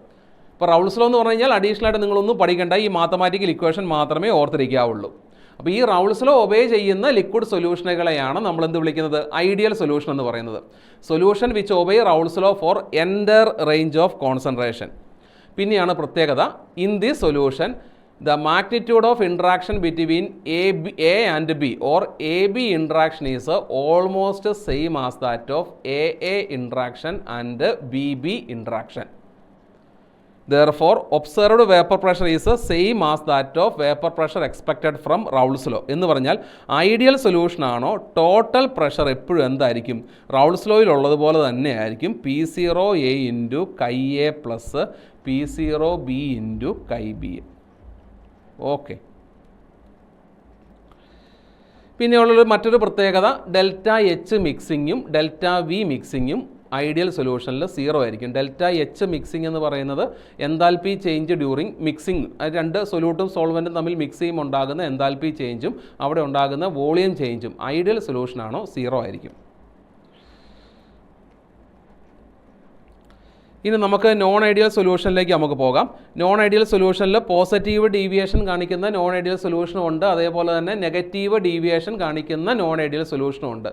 ഇപ്പോൾ റൗൾസ് ലോ എന്ന് പറഞ്ഞു കഴിഞ്ഞാൽ അഡീഷണൽ ആയിട്ട് നിങ്ങളൊന്നും പഠിക്കേണ്ട, ഈ മാത്തമാറ്റിക്കൽ ഇക്വേഷൻ മാത്രമേ ഓർത്തിരിക്കാവുള്ളൂ. അപ്പോൾ ഈ റൗൾസ് ലോ ഒബേ ചെയ്യുന്ന ലിക്വിഡ് സൊല്യൂഷനുകളെയാണ് നമ്മൾ എന്ത് വിളിക്കുന്നത്? ഐഡിയൽ സൊല്യൂഷൻ എന്ന് പറയുന്നത്. Solution which obey Raoult's law for entire range of concentration. പിന്നെയാണ് പ്രത്യേകത, in this solution the magnitude of interaction between A and B or A B interaction is almost same as that of A interaction and B interaction. Therefore, observed vapor pressure is the same as that of vapor pressure expected from Raoult's law. എന്ന് പറഞ്ഞാൽ ideal solution ആണോ total pressure എപ്പോഴും എന്തായിരിക്കും? Raoult's ലോയിൽ ഉള്ളതുപോലെ തന്നെ ആയിരിക്കും P0 A into chi A plus P0 B into chi B. Okay. പിന്നെയുള്ളൊരു മറ്റൊരു പ്രത്യേകത, ഡെൽറ്റ എച്ച് മിക്സിങ്ങും ഡെൽറ്റ വി മിക്സിങ്ങും ഐഡിയൽ സൊല്യൂഷനിൽ 0 ആയിരിക്കും. ഡെൽറ്റ എച്ച് മിക്സിംഗ് എന്ന് പറയുന്നത് എൻതാൽപ്പി ചേഞ്ച് ഡ്യൂറിങ് മിക്സിംഗ്, രണ്ട് സൊല്യൂട്ടും സോൾവൻറ്റും തമ്മിൽ മിക്സ് ചെയ്യുമ്പോൾ ഉണ്ടാകുന്ന എൻതാൽപ്പി ചേഞ്ചും അവിടെ ഉണ്ടാകുന്ന വോളിയം ചേഞ്ചും ഐഡിയൽ സൊല്യൂഷനാണോ 0 ആയിരിക്കും. ഇനി നമുക്ക് നോൺ ഐഡിയൽ സൊല്യൂഷനിലേക്ക് നമുക്ക് പോകാം. നോൺ ഐഡിയൽ സൊല്യൂഷനിൽ പോസിറ്റീവ് ഡീവിയേഷൻ കാണിക്കുന്ന നോൺ ഐഡിയൽ സൊല്യൂഷനും ഉണ്ട്, അതേപോലെ തന്നെ നെഗറ്റീവ് ഡീവിയേഷൻ കാണിക്കുന്ന നോൺ ഐഡിയൽ സൊല്യൂഷനും ഉണ്ട്.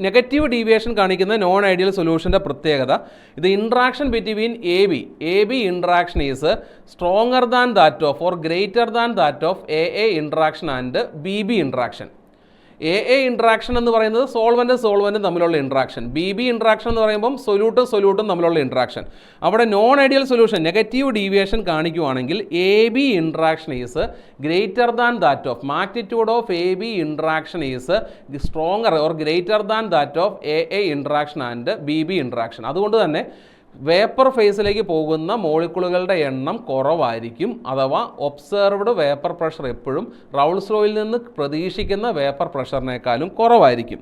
നെഗറ്റീവ് ഡീവിയേഷൻ കാണിക്കുന്ന നോൺ ഐഡിയൽ സൊല്യൂഷൻ്റെ പ്രത്യേകത, ഇത് interaction between A B interaction is stronger than that of or greater than that of A interaction and B interaction. A interaction എന്ന് പറയുന്നത് സോൾവൻറ്റും തമ്മിലുള്ള ഇൻട്രാക്ഷൻ, ബി ഇൻട്രാക്ഷൻ എന്ന് പറയുമ്പം സൊല്യൂട്ടും തമ്മിലുള്ള ഇൻട്രാക്ഷൻ. അവിടെ non ideal solution negative deviation കാണിക്കുവാണെങ്കിൽ A B interaction is greater than that of magnitude of A B interaction is stronger or greater than that of A interaction and B interaction. അതുകൊണ്ട് തന്നെ vapour ഫേസിലേക്ക് പോകുന്ന മോളിക്യൂളുകളുടെ എണ്ണം കുറവായിരിക്കും, അഥവാ observed vapour pressure എപ്പോഴും റൗൾസ് ലോയിൽ നിന്ന് പ്രതീക്ഷിക്കുന്ന വേപ്പർ പ്രഷറിനേക്കാളും കുറവായിരിക്കും.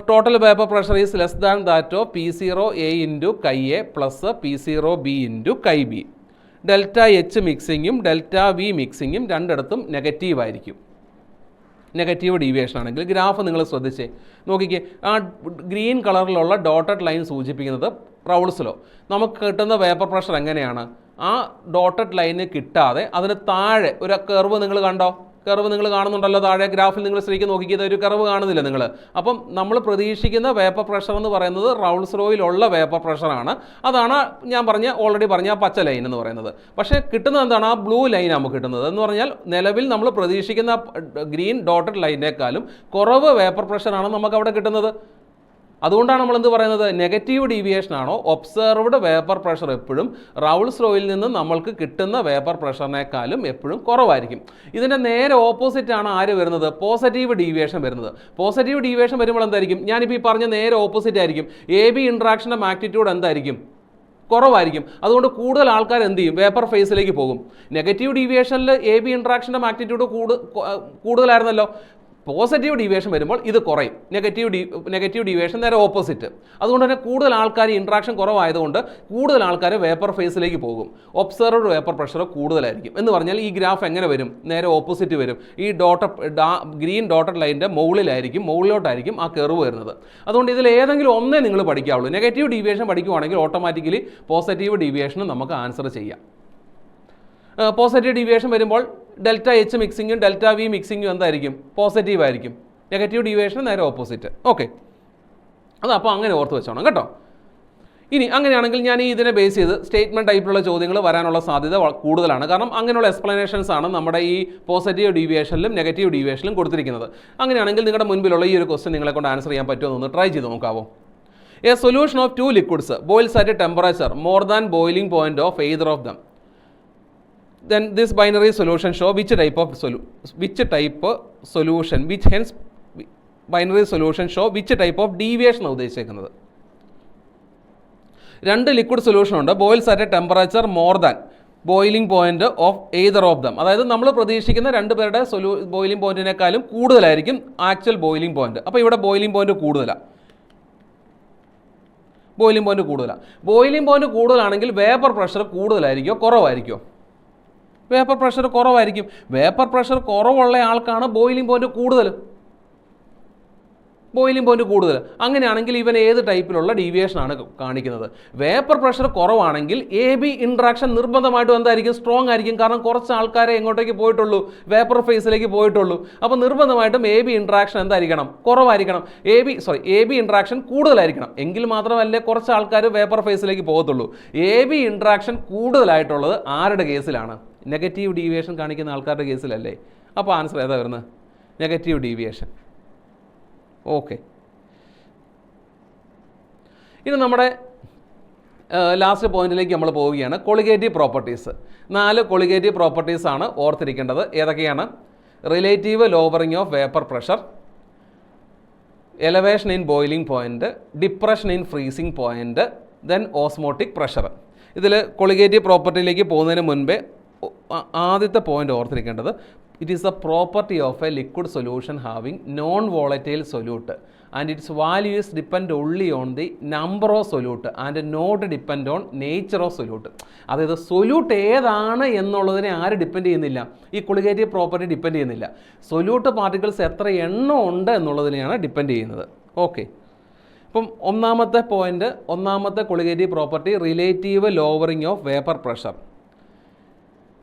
Total vapour pressure is less than that of P0 A into chi A plus P0 B into chi B. Delta H മിക്സിങ്ങും ഡെൽറ്റ വി മിക്സിങ്ങും രണ്ടിടത്തും നെഗറ്റീവായിരിക്കും. നെഗറ്റീവ് ഡീവിയേഷൻ ആണെങ്കിൽ ഗ്രാഫ് നിങ്ങൾ ശ്രദ്ധിച്ചേ നോക്കിക്കേ, ആ ഗ്രീൻ കളറിലുള്ള ഡോട്ടഡ് ലൈൻ സൂചിപ്പിക്കുന്നത് റൗൾസ് ലോ. നമുക്ക് കിട്ടുന്ന വേപ്പർ പ്രഷർ എങ്ങനെയാണ്? ആ ഡോട്ടഡ് ലൈന് കിട്ടാതെ അതിന് താഴെ ഒരു കർവ് നിങ്ങൾ കണ്ടോ? കർവ് നിങ്ങൾ കാണുന്നുണ്ടല്ലോ താഴെ ഗ്രാഫിൽ, നിങ്ങൾ ശരിക്കും നോക്കിയത് ഒരു കർവ് കാണുന്നില്ല നിങ്ങൾ. അപ്പം നമ്മൾ പ്രതീക്ഷിക്കുന്ന വേപ്പർ പ്രഷർ എന്ന് പറയുന്നത് റൗൾസ് ലോയിലുള്ള വേപ്പർ പ്രഷറാണ്. അതാണ് ഞാൻ ഓൾറെഡി പറഞ്ഞ ആ പച്ച ലൈൻ എന്ന് പറയുന്നത്. പക്ഷേ കിട്ടുന്നത് എന്താണ്? ആ ബ്ലൂ ലൈൻ നമുക്ക് കിട്ടുന്നത് എന്ന് പറഞ്ഞാൽ നിലവിൽ നമ്മൾ പ്രതീക്ഷിക്കുന്ന ഗ്രീൻ ഡോട്ടഡ് ലൈനേക്കാളും കുറവ് വേപ്പർ പ്രഷറാണ് നമുക്ക് അവിടെ കിട്ടുന്നത്. അതുകൊണ്ടാണ് നമ്മൾ എന്ത് പറയുന്നത്? നെഗറ്റീവ് ഡീവിയേഷൻ ആണോ ഒബ്സർവ്ഡ് വേപ്പർ പ്രഷർ എപ്പോഴും റൗൾസ് ലോയിൽ നിന്ന് നമ്മൾക്ക് കിട്ടുന്ന വേപ്പർ പ്രഷറിനേക്കാളും എപ്പോഴും കുറവായിരിക്കും. ഇതിൻ്റെ നേരെ ഓപ്പോസിറ്റ് ആണ് ആര് വരുന്നത്? പോസിറ്റീവ് ഡീവിയേഷൻ വരുന്നത്. പോസിറ്റീവ് ഡീവിയേഷൻ വരുമ്പോൾ എന്തായിരിക്കും? ഞാനിപ്പോൾ ഈ പറഞ്ഞ നേരെ ഓപ്പോസിറ്റ് ആയിരിക്കും. എ ബി ഇൻട്രാക്ഷൻ്റെ മാഗ്നിറ്റ്യൂഡ് എന്തായിരിക്കും? കുറവായിരിക്കും. അതുകൊണ്ട് കൂടുതൽ ആൾക്കാർ എന്ത് ചെയ്യും? വേപ്പർ ഫേസിലേക്ക് പോകും. നെഗറ്റീവ് ഡീവിയേഷനിൽ എ ബി ഇൻട്രാക്ഷൻ്റെ മാഗ്നിറ്റ്യൂഡ് കൂടുതലായിരുന്നല്ലോ. പോസിറ്റീവ് ഡീവിയേഷൻ വരുമ്പോൾ ഇത് കുറയും. നെഗറ്റീവ് ഡീവിയേഷൻ നേരെ ഓപ്പോസിറ്റ്. അതുകൊണ്ട് തന്നെ കൂടുതൽ ആൾക്കാർ ഇൻട്രാക്ഷൻ കുറവായതുകൊണ്ട് കൂടുതൽ ആൾക്കാർ വേപ്പർ ഫേസിലേക്ക് പോകും. ഒബ്സർവ്ഡ് വേപ്പർ പ്രഷർ കൂടുതലായിരിക്കും. എന്ന് പറഞ്ഞാൽ ഈ ഗ്രാഫ് എങ്ങനെ വരും? നേരെ ഓപ്പോസിറ്റ് വരും. ഈ ഗ്രീൻ ഡോട്ടഡ് ലൈനിൻ്റെ മുകളിലോട്ടായിരിക്കും ആ കർവ് വരുന്നത്. അതുകൊണ്ട് ഇതിൽ ഏതെങ്കിലും ഒന്നേ നിങ്ങൾ പഠിക്കാവുള്ളൂ. നെഗറ്റീവ് ഡീവിയേഷൻ പഠിക്കുവാണെങ്കിൽ ഓട്ടോമാറ്റിക്കലി പോസിറ്റീവ് ഡീവിയേഷനും നമുക്ക് ആൻസർ ചെയ്യാം. പോസിറ്റീവ് ഡീവിയേഷൻ വരുമ്പോൾ ഡെൽറ്റ എച്ച് മിക്സിങ്ങും ഡെൽറ്റ വി മിക്സിങ്ങും എന്തായിരിക്കും? പോസിറ്റീവ് ആയിരിക്കും. നെഗറ്റീവ് ഡീവിയേഷൻ നേരെ ഓപ്പോസിറ്റ്. ഓക്കെ, അപ്പോൾ അങ്ങനെ ഓർത്ത് വെച്ചോണം കേട്ടോ. ഇനി അങ്ങനെയാണെങ്കിൽ ഞാൻ ഇതിനെ ബേസ് ചെയ്ത് സ്റ്റേറ്റ്മെൻറ്റ് ടൈപ്പിലുള്ള ചോദ്യങ്ങൾ വരാനുള്ള സാധ്യത കൂടുതലാണ്. കാരണം അങ്ങനെയുള്ള എക്സ്പ്ലനേഷൻസ് ആണ് നമ്മുടെ ഈ പോസിറ്റീവ് ഡീവിയേഷനിലും നെഗറ്റീവ് ഡീവിയേഷനിലും കൊടുത്തിരിക്കുന്നത്. അങ്ങനെയാണെങ്കിൽ നിങ്ങളുടെ മുൻപിലുള്ള ഈ ഒരു ക്വസ്റ്റ്യൻ നിങ്ങളെ കൊണ്ട് ആൻസർ ചെയ്യാൻ പറ്റുമോ എന്നൊന്ന് ട്രൈ ചെയ്ത് നോക്കാവോ? A solution of 2 liquids boils at a temperature more than boiling point of either of them. Then this binary solution show which type of deviation ഉദ്ദേശിക്കുന്നത്. 2 ലിക്വിഡ് സൊല്യൂഷൻ ഉണ്ട്. Boils at A temperature more than boiling point of either of them, അതായത് നമ്മൾ പ്രതീക്ഷിക്കുന്ന രണ്ട് പേരുടെ boiling പോയിന്റിനേക്കാളും കൂടുതലായിരിക്കും actual boiling point. അപ്പോൾ ഇവിടെ ബോയിലിംഗ് പോയിന്റ് കൂടുതലാണ്. ബോയിലിംഗ് പോയിന്റ് കൂടുതലാണെങ്കിൽ വേപ്പർ പ്രഷർ കൂടുതലായിരിക്കുമോ കുറവായിരിക്കുമോ? വേപ്പർ പ്രഷർ കുറവായിരിക്കും. വേപ്പർ പ്രഷർ കുറവുള്ള ആൾക്കാണ് ബോയിലിംഗ് പോയിന്റ് കൂടുതൽ. അങ്ങനെയാണെങ്കിൽ ഇവൻ ഏത് ടൈപ്പിലുള്ള ഡീവിയേഷനാണ് കാണിക്കുന്നത്? വേപ്പർ പ്രഷർ കുറവാണെങ്കിൽ എ ബി ഇൻട്രാക്ഷൻ നിർബന്ധമായിട്ടും എന്തായിരിക്കും? സ്ട്രോങ് ആയിരിക്കും. കാരണം കുറച്ച് ആൾക്കാരെ എങ്ങോട്ടേക്ക് പോയിട്ടുള്ളൂ? വേപ്പർ ഫേസിലേക്ക് പോയിട്ടുള്ളൂ. അപ്പോൾ നിർബന്ധമായിട്ടും എ ബി ഇൻട്രാക്ഷൻ എന്തായിരിക്കണം? കുറവായിരിക്കണം. എ ബി ഇൻട്രാക്ഷൻ കൂടുതലായിരിക്കണം. എങ്കിൽ മാത്രമല്ലേ കുറച്ച് ആൾക്കാർ വേപ്പർ ഫേസിലേക്ക് പോകത്തുള്ളൂ. എ ബി ഇൻട്രാക്ഷൻ കൂടുതലായിട്ടുള്ളത് ആരുടെ കേസിലാണ്? നെഗറ്റീവ് ഡീവിയേഷൻ കാണിക്കുന്ന ആൾക്കാരുടെ കേസിലല്ലേ? അപ്പോൾ ആൻസർ ഏതാ വരുന്നത്? Negative deviation. ഓക്കെ, ഇനി നമ്മുടെ ലാസ്റ്റ് പോയിന്റിലേക്ക് നമ്മൾ പോവുകയാണ്. Colligative properties. 4 കൊളിഗേറ്റീവ് പ്രോപ്പർട്ടീസാണ് ഓർത്തിരിക്കേണ്ടത്. ഏതൊക്കെയാണ്? Relative lowering of vapour pressure, elevation in boiling point, depression in freezing point, then osmotic pressure. ഇതിൽ കൊളിഗേറ്റീവ് പ്രോപ്പർട്ടിയിലേക്ക് പോകുന്നതിന് മുൻപേ ആദ്യത്തെ point ഓർത്തിരിക്കേണ്ടത്, it is a property of a liquid solution having non-volatile solute and its value is depend only on the number of solute and not depend on nature of solute. അതായത് solute ഏതാണ് എന്നുള്ളതിനെ ആര് depend ചെയ്യുന്നില്ല? ഈ colligative property depend ചെയ്യുന്നില്ല. Solute particles എത്ര എണ്ണം ഉണ്ട് എന്നുള്ളതിനെയാണ് ഡിപ്പെൻഡ് ചെയ്യുന്നത്. ഓക്കെ, ഇപ്പം ഒന്നാമത്തെ colligative property relative lowering of vapour pressure.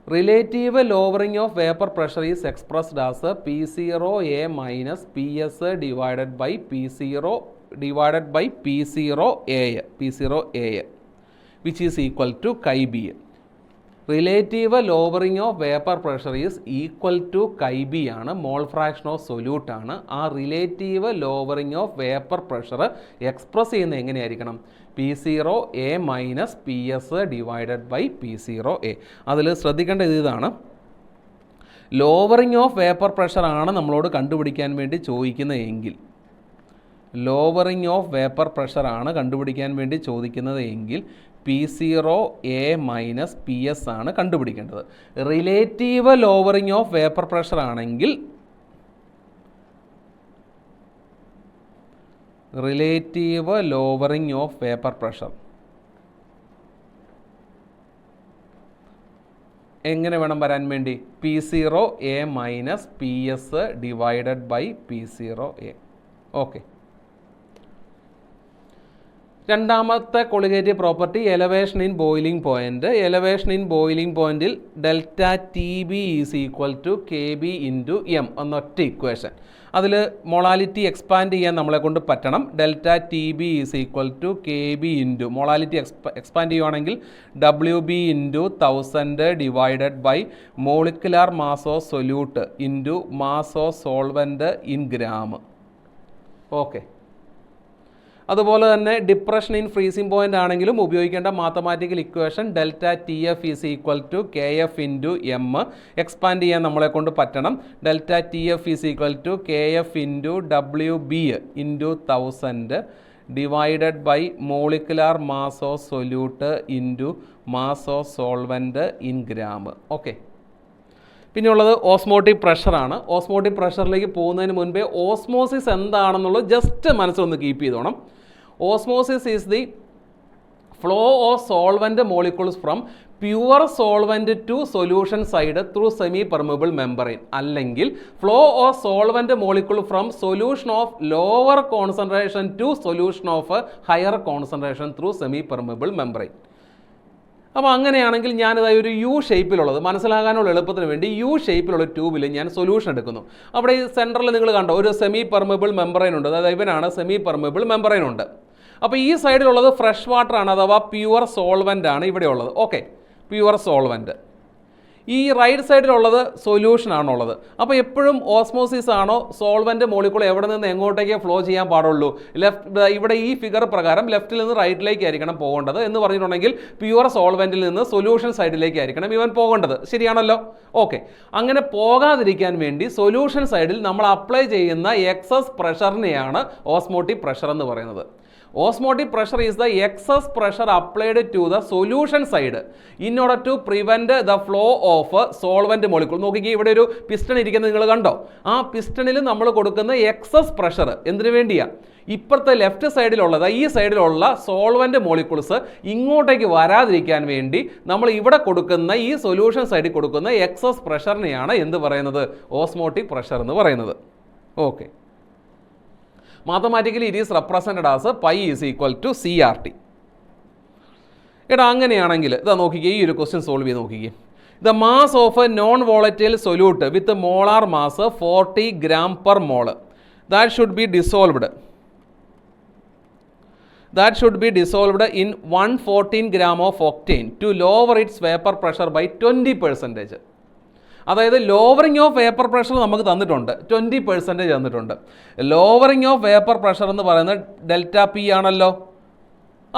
Relative lowering of vapor pressure is expressed as P0A minus PS divided by P0A, which is equal to chi B. Relative lowering of vapor pressure is equal to chi B ആണ്, മോൾ fraction of solute ആണ്. ആ relative lowering of vapour pressure express ചെയ്യുന്നത് എങ്ങനെയായിരിക്കണം? P0A minus PS divided by P0A. അതിൽ ശ്രദ്ധിക്കേണ്ടത് ഇതാണ്, lowering of vapour pressure ആണ് നമ്മളോട് കണ്ടുപിടിക്കാൻ വേണ്ടി ചോദിക്കുന്നതെങ്കിൽ, P0A മൈനസ് PS ആണ് കണ്ടുപിടിക്കേണ്ടത്. Relative lowering of vapour pressure ആണെങ്കിൽ എങ്ങനെ വേണം വരാൻ വേണ്ടി? P0A minus PS divided by P0A. Okay, രണ്ടാമത്തെ colligative property elevation in boiling point. Elevation in boiling പോയിന്റിൽ delta T B is equal to K B into M എന്നൊറ്റ equation. അതിൽ molality expand ചെയ്യാൻ നമ്മളെ കൊണ്ട് പറ്റണം. Delta T B is equal to K B into molality expand ചെയ്യുവാണെങ്കിൽ WB into 1000 divided by molecular mass of solute into mass of solvent in gram. Okay, അതുപോലെ തന്നെ depression in freezing point ആണെങ്കിലും ഉപയോഗിക്കേണ്ട mathematical equation delta T F is equal to K F into M. Expand ചെയ്യാൻ നമ്മളെ കൊണ്ട് പറ്റണം. Delta T F is equal to K F into WB into 1000 divided by molecular mass of solute into mass of solvent in gram. Okay, പിന്നെയുള്ളത് osmotic പ്രഷറാണ്. Osmotic പ്രഷറിലേക്ക് പോകുന്നതിന് മുൻപേ osmosis എന്താണെന്നുള്ളത് ജസ്റ്റ് മനസ്സിലൊന്ന് കീപ്പ് ചെയ്തോണം. Osmosis is the flow of solvent molecules from pure solvent to solution side through semi permeable membrane, അല്ലെങ്കിൽ flow of solvent molecule from solution of lower concentration to solution of higher concentration through semi permeable membrane. അപ്പോൾ അങ്ങനെയാണെങ്കിൽ ഞാനിതായി ഒരു U ഷേപ്പിലുള്ളത് മനസ്സിലാകാനുള്ള എളുപ്പത്തിന് വേണ്ടി U ഷേപ്പിലുള്ള ട്യൂബിൽ ഞാൻ solution എടുക്കുന്നു. അവിടെ ഈ സെൻറ്ററിൽ നിങ്ങൾ കണ്ടോ ഒരു സെമി പെർമിബിൾ മെമ്പറൈൻ ഉണ്ട്, അതായത് ഇവനാണ് സെമി പെർമിബിൾ മെമ്പറൈൻ ഉണ്ട്. അപ്പോൾ ഈ സൈഡിലുള്ളത് ഫ്രഷ് വാട്ടർ ആണ്, അഥവാ പ്യുവർ സോൾവെൻ്റ് ആണ് ഇവിടെ ഉള്ളത്. Okay, pure solvent. ഈ റൈറ്റ് സൈഡിലുള്ളത് സൊല്യൂഷൻ ആണുള്ളത്. അപ്പോൾ എപ്പോഴും ഓസ്മോസിസ് ആണോ സോൾവെൻറ്റ് മോളിക്യൂൾ എവിടെ നിന്ന് എങ്ങോട്ടേക്ക് ഫ്ലോ ചെയ്യാൻ പാടുള്ളൂ? ഇവിടെ ഈ ഫിഗർ പ്രകാരം ലെഫ്റ്റിൽ നിന്ന് റൈറ്റിലേക്ക് ആയിരിക്കണം പോകേണ്ടത് എന്ന് പറഞ്ഞിട്ടുണ്ടെങ്കിൽ പ്യുവർ സോൾവെൻറ്റിൽ നിന്ന് സൊല്യൂഷൻ സൈഡിലേക്ക് ആയിരിക്കണം ഇവൻ പോകേണ്ടത്. ശരിയാണല്ലോ? ഓക്കെ, അങ്ങനെ പോകാതിരിക്കാൻ വേണ്ടി സൊല്യൂഷൻ സൈഡിൽ നമ്മൾ അപ്ലൈ ചെയ്യുന്ന എക്സസ് പ്രഷറിനെയാണ് ഓസ്മോട്ടിക് പ്രഷർ എന്ന് പറയുന്നത്. Osmotic pressure is the excess pressure applied to the solution side in order to prevent the flow of solvent molecule. നോക്കിക്കേ, ഇവിടെ ഒരു പിസ്റ്റൺ ഇരിക്കുന്നത് നിങ്ങൾ കണ്ടോ? ആ പിസ്റ്റണിൽ നമ്മൾ കൊടുക്കുന്ന എക്സസ് പ്രഷർ എന്തിനു വേണ്ടിയാണ്? ഇപ്പുറത്തെ ലെഫ്റ്റ് സൈഡിലുള്ളത്, ഈ സൈഡിലുള്ള സോൾവൻ്റ് മോളിക്യൂൾസ് ഇങ്ങോട്ടേക്ക് വരാതിരിക്കാൻ വേണ്ടി നമ്മൾ ഇവിടെ കൊടുക്കുന്ന ഈ സൊല്യൂഷൻ സൈഡിൽ കൊടുക്കുന്ന എക്സസ് പ്രഷറിനെയാണ് എന്ത് പറയുന്നത്? ഓസ്മോട്ടിക് പ്രഷർ എന്ന് പറയുന്നത്. Okay, mathematically it is represented as pi is equal to CRT. എടാ അങ്ങനെയാണെങ്കിൽ ഇതാ നോക്കിക്കേ, ഈ ഒരു ക്വസ്റ്റ്യൻ സോൾവ് ചെയ്ത് നോക്കിക്കേ. The mass of A non volatile solute with molar mass 40 gram per mole that should be dissolved in 114 gram of octane to lower its vapor pressure by 20%. അതായത് lowering of vapour pressure നമുക്ക് തന്നിട്ടുണ്ട്, 20% തന്നിട്ടുണ്ട്. Lowering of vapour pressure എന്ന് പറയുന്നത് ΔP ആണല്ലോ.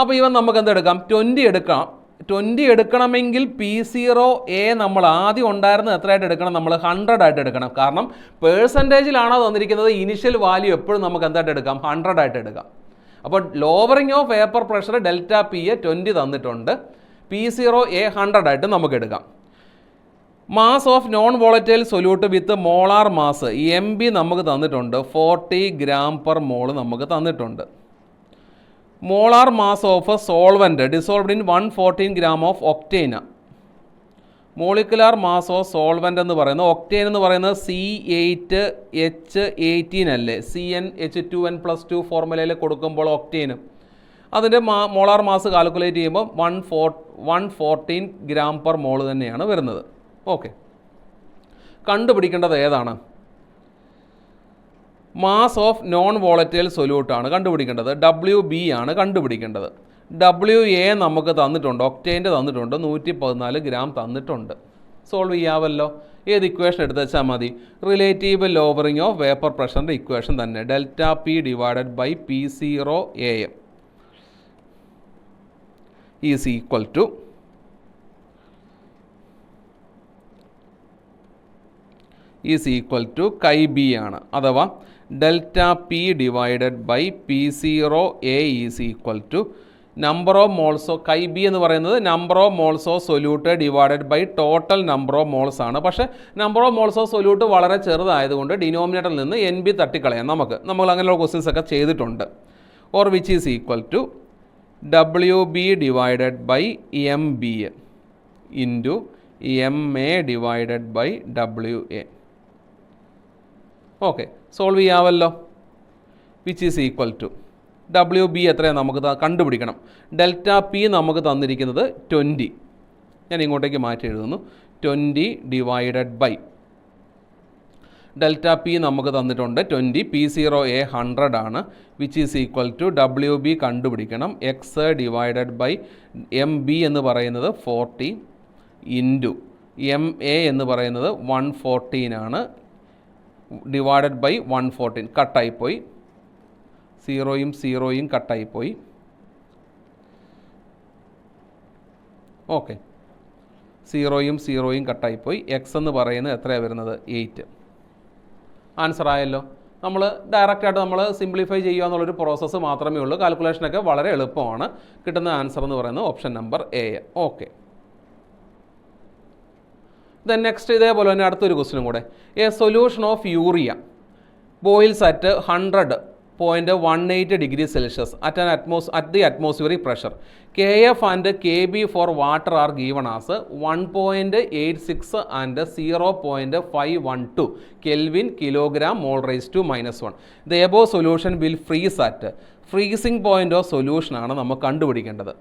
അപ്പോൾ ഇവൻ നമുക്ക് എന്തെടുക്കാം? 20 എടുക്കാം. 20 എടുക്കണമെങ്കിൽ P0A നമ്മൾ ആദ്യം ഉണ്ടായിരുന്നത് എത്രയായിട്ട് എടുക്കണം? നമ്മൾ 100 ആയിട്ട് എടുക്കണം. കാരണം പേഴ്സൻറ്റേജിലാണോ തന്നിരിക്കുന്നത്, ഇനിഷ്യൽ വാല്യൂ എപ്പോഴും നമുക്ക് എന്തായിട്ട് എടുക്കാം? 100 ആയിട്ട് എടുക്കാം. അപ്പോൾ ലോവറിങ് ഓഫ് വേപ്പർ പ്രഷർ ΔPയെ 20 തന്നിട്ടുണ്ട്, P0A 100 ആയിട്ട് നമുക്ക് എടുക്കാം. Mass of non volatile solute with molar mass MB നമുക്ക് തന്നിട്ടുണ്ട്, 40 gram per mole നമുക്ക് തന്നിട്ടുണ്ട്. Molar mass of solvent dissolved in 114 gram of octane. Molecular mass of solvent എന്ന് പറയുന്നത്, ഒക്ടേൻ എന്ന് പറയുന്നത് C8H18 അല്ലേ? CnH2n+2 ഫോർമുലയിൽ കൊടുക്കുമ്പോൾ ഒക്ടേന് അതിൻ്റെ മോളാർ മാസ് കാൽക്കുലേറ്റ് ചെയ്യുമ്പോൾ 114 gram per mole തന്നെയാണ് വരുന്നത്. ഓക്കെ, കണ്ടുപിടിക്കേണ്ടത് ഏതാണ്? മാസ് ഓഫ് നോൺ വോളറ്റൈൽ സൊല്യൂട്ടാണ് കണ്ടുപിടിക്കേണ്ടത്, WB ആണ് കണ്ടുപിടിക്കേണ്ടത്. WA നമുക്ക് തന്നിട്ടുണ്ട്, ഒക്ടേൻ്റെ തന്നിട്ടുണ്ട്, 114 gram തന്നിട്ടുണ്ട്. സോൾവ് ചെയ്യാമല്ലോ. ഏത് ഇക്വേഷൻ എടുത്ത് വെച്ചാൽ മതി? റിലേറ്റീവ് ലോവറിങ് ഓഫ് വേപ്പർ പ്രഷറിൻ്റെ ഇക്വേഷൻ തന്നെ, ΔP divided by P0AM is equal to chi B ആണ്. അഥവാ ΔP divided by P0A is equal to number of moles of chi B എന്ന് പറയുന്നത് number of moles of solute divided by total number of moles ആണ്. പക്ഷേ number of moles of solute വളരെ ചെറുതായതുകൊണ്ട് ഡിനോമിനേറ്ററിൽ നിന്ന് NB തട്ടിക്കളയാം. നമ്മൾ അങ്ങനെയുള്ള ക്വസ്റ്റ്യൻസ് ഒക്കെ ചെയ്തിട്ടുണ്ട്. Or which is equal to WB divided by MB into MA divided by WA. Okay, solve ചെയ്യാമല്ലോ. Which is equal to WB എത്രയാണ് നമുക്ക് കണ്ടുപിടിക്കണം? ΔP നമുക്ക് തന്നിരിക്കുന്നത് 20. ഞാൻ ഇങ്ങോട്ടേക്ക് മാറ്റി എഴുതുന്നു. 20 ഡിവൈഡഡ് ബൈ ΔP നമുക്ക് തന്നിട്ടുണ്ട് 20, P0A 100 ആണ്. Which is equal to WB കണ്ടുപിടിക്കണം, X ഡിവൈഡഡ് ബൈ MB എന്ന് പറയുന്നത് 40 ഇൻറ്റു MA എന്ന് പറയുന്നത് 114 ആണ്, ഡിവൈഡഡ് ബൈ 114. കട്ടായിപ്പോയി, 0 കട്ടായിപ്പോയി. ഓക്കെ, 0 കട്ടായിപ്പോയി. X എന്ന് പറയുന്നത് എത്രയാണ് വരുന്നത്? 8. ആൻസർ ആയല്ലോ. നമ്മൾ ഡയറക്റ്റായിട്ട് നമ്മൾ സിംപ്ലിഫൈ ചെയ്യുക എന്നുള്ളൊരു പ്രോസസ്സ് മാത്രമേ ഉള്ളൂ. കാൽക്കുലേഷനൊക്കെ വളരെ എളുപ്പമാണ്. കിട്ടുന്ന ആൻസർ എന്ന് പറയുന്നത് option number A. Okay, then next ഇതേപോലെ തന്നെ അടുത്തൊരു ക്വസ്റ്റ്യനും കൂടെ. A solution of urea boils at 100.18 degree Celsius at the atmospheric pressure. Kf and Kb for water are given as 1.86 and 0.512 Kelvin kilogram mole raised to -1. The above solution will freeze at freezing point of solution ആണ് നമുക്ക് കണ്ടുപിടിക്കേണ്ടത്.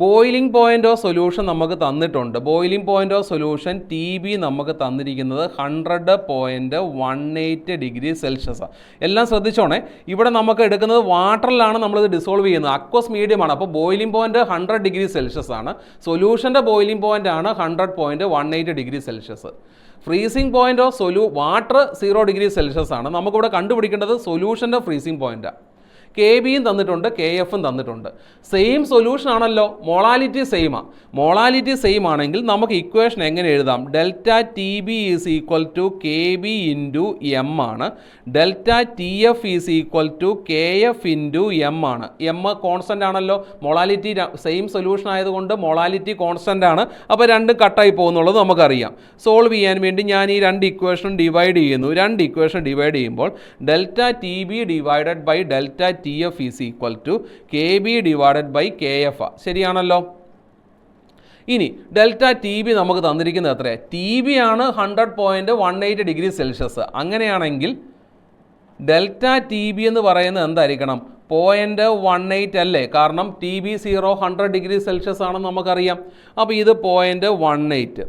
Boiling point of solution നമുക്ക് തന്നിട്ടുണ്ട്. Boiling point of solution TB നമുക്ക് തന്നിരിക്കുന്നത് 100.18 degree Celsius. എല്ലാം ശ്രദ്ധിച്ചോണേ. ഇവിടെ നമുക്ക് എടുക്കുന്നത് വാട്ടറിലാണ് നമ്മളിത് ഡിസോൾവ് ചെയ്യുന്നത്. അക്വസ് മീഡിയമാണ്. അപ്പോൾ ബോയിലിംഗ് പോയിൻ്റ് 100 degree Celsius ആണ്. സൊല്യൂഷൻ്റെ ബോയിലിംഗ് പോയിൻ്റ് ആണ് 100.18 degree Celsius. Freezing point of water 0 degree Celsius ആണ്. നമുക്കിവിടെ കണ്ടുപിടിക്കേണ്ടത് സൊല്യൂഷൻ്റെ ഫ്രീസിംഗ് പോയിൻ്റാണ്. കെ ബിയും തന്നിട്ടുണ്ട്, കെ എഫും തന്നിട്ടുണ്ട്. സെയിം സൊല്യൂഷൻ ആണല്ലോ, മോളാലിറ്റി സെയിമാണ്. മോളാലിറ്റി സെയിം ആണെങ്കിൽ നമുക്ക് ഇക്വേഷൻ എങ്ങനെ എഴുതാം? Delta T B is equal to K B into M ആണ്. Delta T F is equal to K F into M ആണ്. എം കോൺസ്റ്റൻ്റ് ആണല്ലോ, മോളാലിറ്റി സെയിം സൊല്യൂഷൻ ആയതുകൊണ്ട് മോളാലിറ്റി കോൺസ്റ്റൻ്റ് ആണ്. അപ്പോൾ രണ്ടും കട്ടായി പോകുന്നുള്ളത് നമുക്കറിയാം. സോൾവ് ചെയ്യാൻ വേണ്ടി ഞാൻ ഈ രണ്ട് ഇക്വേഷനും ഡിവൈഡ് ചെയ്യുന്നു. രണ്ട് ഇക്വേഷൻ ഡിവൈഡ് ചെയ്യുമ്പോൾ delta T B divided by delta T F is equal to K B divided by K F. ശരിയാണല്ലോ. ഇനി ഡെൽറ്റ ടി ബി നമുക്ക് തന്നിരിക്കുന്നത് എത്രയാണ്? ടി ബി ആണ് 100.18 ഡിഗ്രി സെൽഷ്യസ്. അങ്ങനെയാണെങ്കിൽ ഡെൽറ്റ ടി ബി എന്ന് പറയുന്നത് എന്തായിരിക്കണം? 0.18 അല്ലേ? കാരണം ടി ബി 100 ഡിഗ്രി സെൽഷ്യസ് ആണെന്ന് നമുക്കറിയാം. അപ്പോൾ ഇത് 0.18.